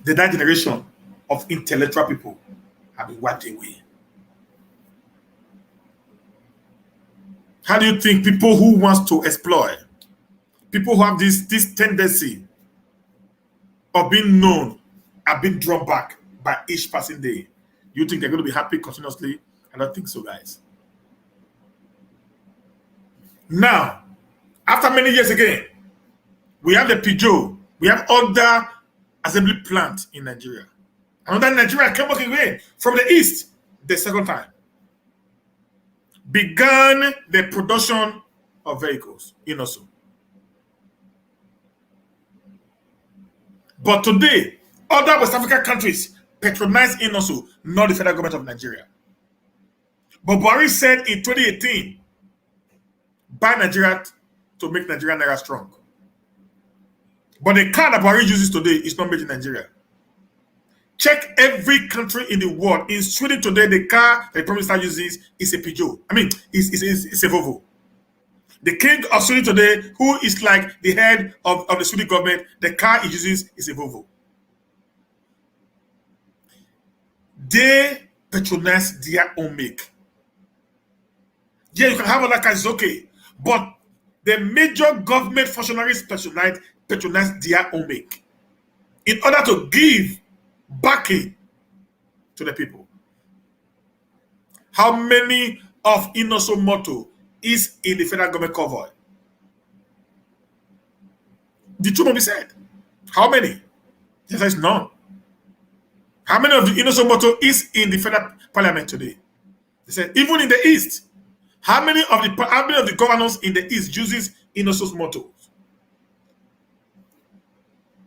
The that generation of intellectual people have been wiped away. How do you think people who wants to exploit, people who have this tendency of being known are being drawn back by each passing day? You think they're going to be happy continuously? I don't think so, guys. Now, after many years again, we have the Pijo, we have other assembly plant in Nigeria. Another Nigeria came back again from the east the second time. Began the production of vehicles in Oso. But today, other West African countries patronize Inoso, not the federal government of Nigeria. But Buhari said in 2018, buy Nigeria to make Nigeria Naira strong. But the car that Buhari uses today is not made in Nigeria. Check every country in the world. In Sweden today, the car that the Prime Minister uses is a Peugeot. I mean, it's a Volvo. The king of Sweden today, who is like the head of the Swedish government, the car he uses is a Volvo. They patronize their own make. Yeah, you can have other cars, it's okay. But the major government functionaries patronize their own make in order to give backing to the people. How many of Inoso motto is in the federal government convoy? The truth must be said. How many? There is none. How many of the Inoso motto is in the federal parliament today? They said even in the east. How many of the governors in the east uses Inoso's mottos?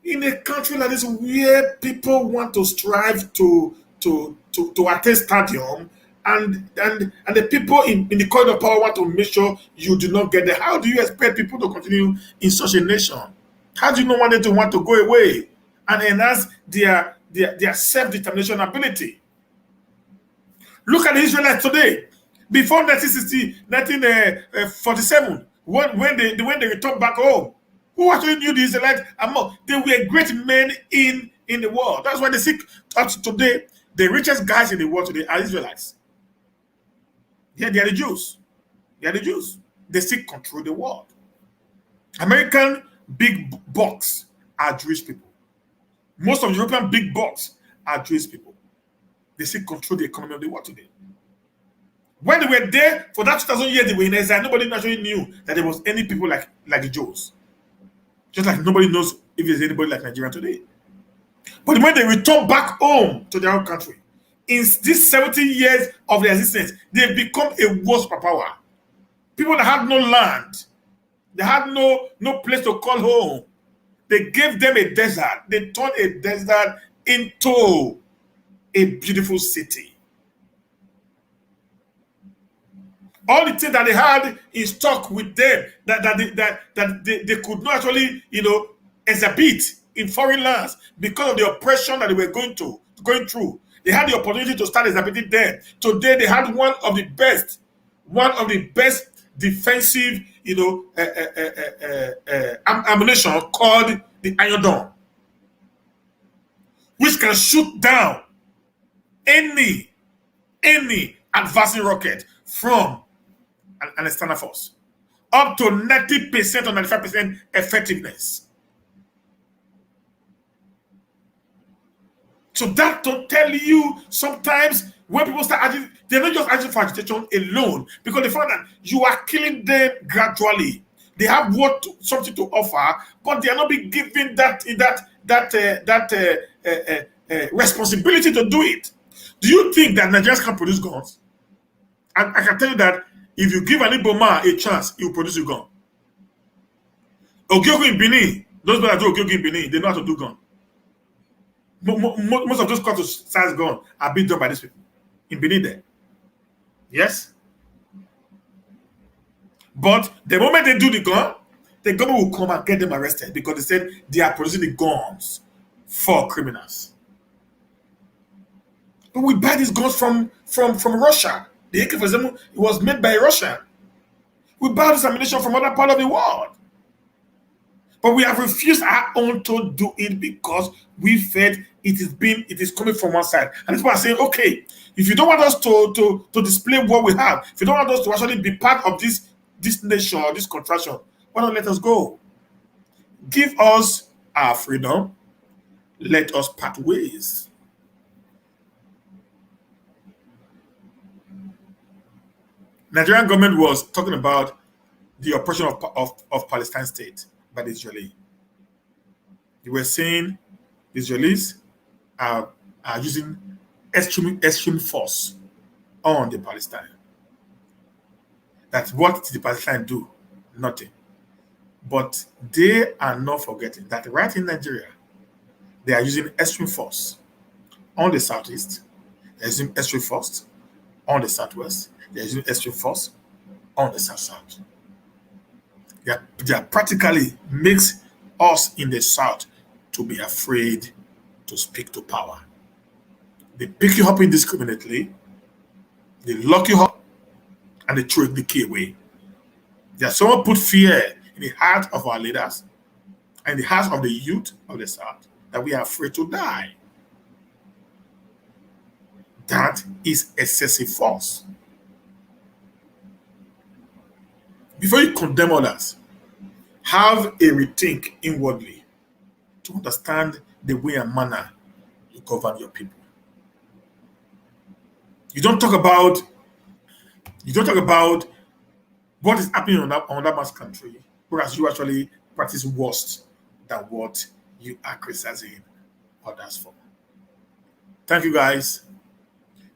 In a country like this, where people want to strive to attend stadium, and the people in the corridor of power want to make sure you do not get there, how do you expect people to continue in such a nation? How do you not want them to want to go away and enhance their self-determination ability? Look at the Israelites today. Before 1947, when they returned back home, who actually knew the Israelites? They were great men in the world. That's why they see today the richest guys in the world today are Israelites. Yeah, they are the Jews. They still control the world. American big bucks are Jewish people. Most of European big bucks are Jewish people. They still control the economy of the world today. When they were there for that 2,000 years, they were in exile. Nobody actually knew that there was any people like the Jews. Just like nobody knows if there's anybody like Nigeria today. But when they return back home to their own country, in these 70 years of their existence, they've become a worse power. People that had no land, they had no place to call home. They gave them a desert. They turned a desert into a beautiful city. All the things that they had in stock with them that they could not actually, exhibit in foreign lands because of the oppression that they were going through. They had the opportunity to start exhibiting them. Today they had one of the best defensive, ammunition called the Iron Dome, which can shoot down any advancing rocket from an external force, up to 90% or 95% effectiveness. So that to tell you, sometimes when people start agitating, they're not just agitating for agitation alone, because they find that you are killing them gradually. They have something to offer, but they are not being given that responsibility to do it. Do you think that Nigerians can produce guns? And I can tell you that if you give an Igbo man a chance, he will produce a gun. Ogyogo in Benin, those people that do Ogyogo in Benin, they know how to do gun. Most of those cutlass size guns are being done by these people in Benin there. Yes? But the moment they do the gun, the government will come and get them arrested because they said they are producing the guns for criminals. But we buy these guns from Russia. The AK, for example, it was made by a Russian. We buy this ammunition from other part of the world. But we have refused our own to do it because we felt it is coming from one side. And people are saying, okay, if you don't want us to display what we have, if you don't want us to actually be part of this nation or this contraction, why not let us go? Give us our freedom. Let us part ways. Nigerian government was talking about the oppression of Palestine state by the Israeli. They were saying the Israelis are using extreme force on the Palestine. That's what the Palestine do? Nothing. But they are not forgetting that right in Nigeria, they are using extreme force on the southeast. They're using extreme force on the southwest. They're using extreme force on the south. They are practically makes us in the south to be afraid to speak to power. They pick you up indiscriminately, they lock you up, and they throw the key away. There's someone put fear in the heart of our leaders and the hearts of the youth of the south that we are afraid to die. That is excessive force. Before you condemn others, have a rethink inwardly to understand the way and manner you govern your people. You don't talk about what is happening on that man's country, whereas you actually practice worse than what you are criticizing others for. Thank you guys.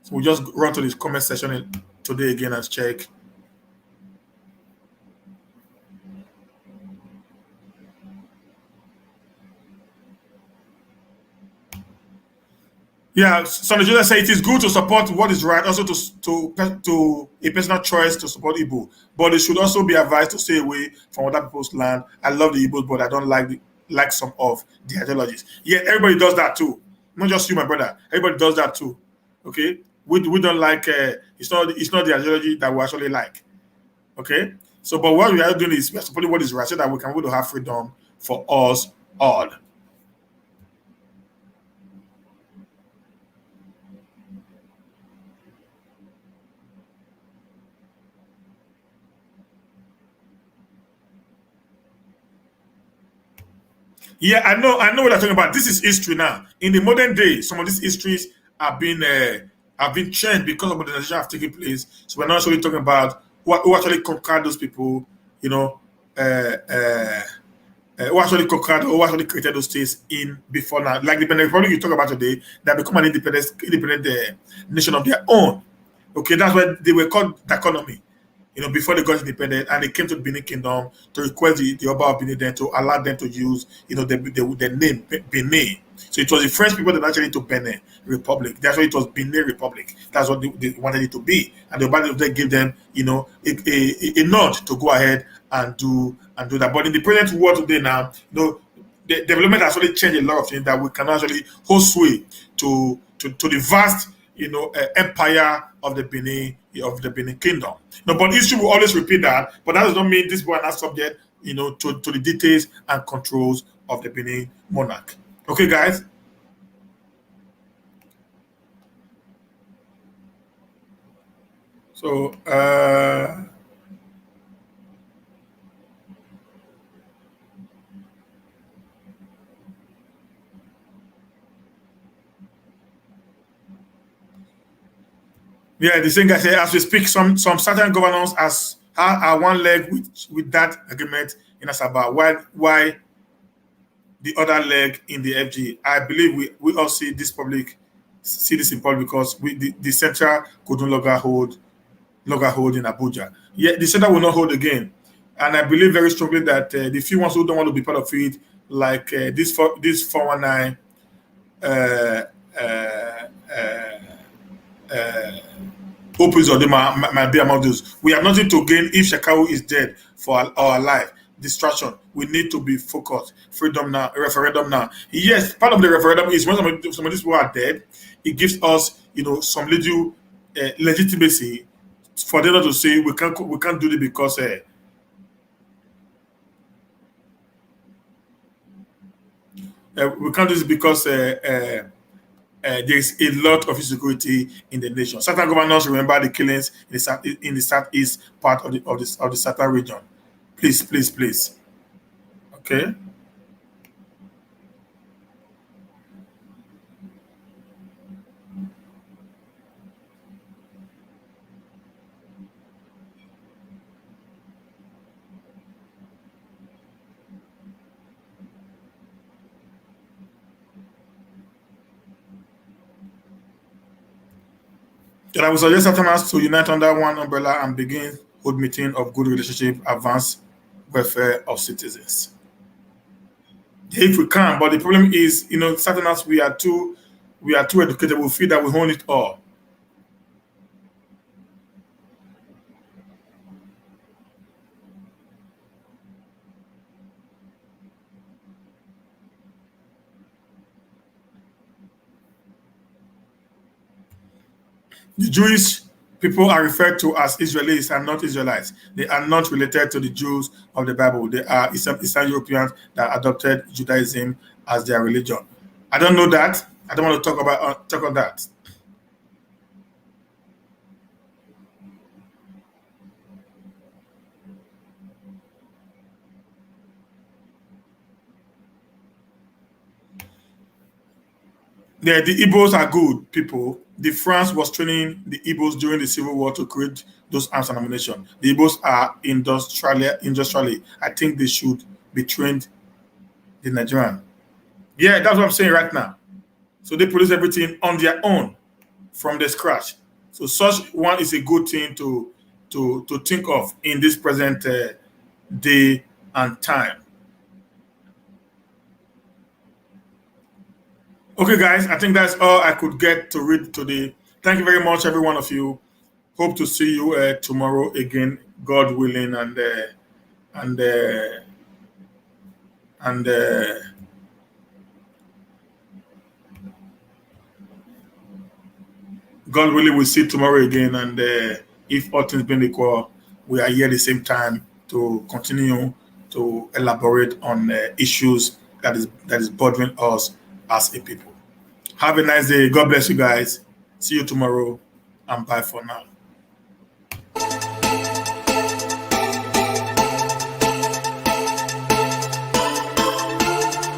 So we'll just run to this comment section today again and check. Yeah, Sonny Joseph say it is good to support what is right, also to a personal choice to support Igbo, but it should also be advised to stay away from other people's land. I love the Igbos, but I don't like some of the ideologies. Yeah, everybody does that too. Not just you, my brother. Everybody does that too. Okay, we don't like. It's not the ideology that we actually like. Okay, so but what we are doing is we are supporting what is right so that we can able to have freedom for us all. Yeah, I know what you're talking about. This is history now. In the modern day, some of these histories have been changed because of modernization have taken place. So we're not actually talking about who actually conquered those people, you know, who actually conquered or who actually created those states in before now. Like the Benin Republic you talk about today, they have become an independent nation of their own. Okay, that's why they were called Daconomy. You know, before they got independent, and they came to the Benin Kingdom to request the Oba of Benin then to allow them to use, you know, the name Benin. So it was the French people that actually to Benin Republic. That's why it was Benin Republic. That's what they wanted it to be, and the Oba they gave them, you know, a nod to go ahead and do that. But in the present world today now, you know, the development has really changed a lot of things that we can actually hold sway to the vast, you know, empire of the Benin Kingdom. No, but history will always repeat that. But that does not mean these people are not subject, you know, to the details and controls of the Benin monarch. Okay, guys. So yeah, the same guy said, as we speak, some certain governors are one leg with that agreement in Asaba, while the other leg in the FG. I believe we all see this in public because the central could no longer hold longer hold in Abuja. Yet the center will not hold again. And I believe very strongly that the few ones who don't want to be part of it, like this 419 opens or they might be among those. We have nothing to gain if Shekahu is dead for our life. Distraction. We need to be focused. Freedom now, referendum now. Yes, part of the referendum is when some of these people are dead, it gives us, some little legitimacy for them not to say we can't do it because we can't do this because there's a lot of insecurity in the nation. Certain governors remember the killings in the southeast part of the southern region. Please, please, please. Okay. Then I would suggest Southerners to unite under one umbrella and begin hold meeting of good relationship, advance welfare of citizens. If we can, but the problem is, Southerners we are too educated. We feel that we own it all. The Jewish people are referred to as Israelis and not Israelites. They are not related to the Jews of the Bible. They are Eastern Europeans that adopted Judaism as their religion. I don't know that. I don't want to talk on that. Yeah, the Igbos are good people. The France was training the Igbos during the Civil War to create those arms and ammunition. The Igbos are industrially. I think they should be trained the Nigerian. Yeah, that's what I'm saying right now. So they produce everything on their own from the scratch. So such one is a good thing to think of in this present day and time. Okay, guys, I think that's all I could get to read today. Thank you very much, every one of you. Hope to see you tomorrow again, God willing, and and God willing, we'll see you tomorrow again. And if all things being equal, we are here at the same time to continue to elaborate on issues that is bothering us as a people. Have a nice day. God bless you guys. See you tomorrow, and bye for now.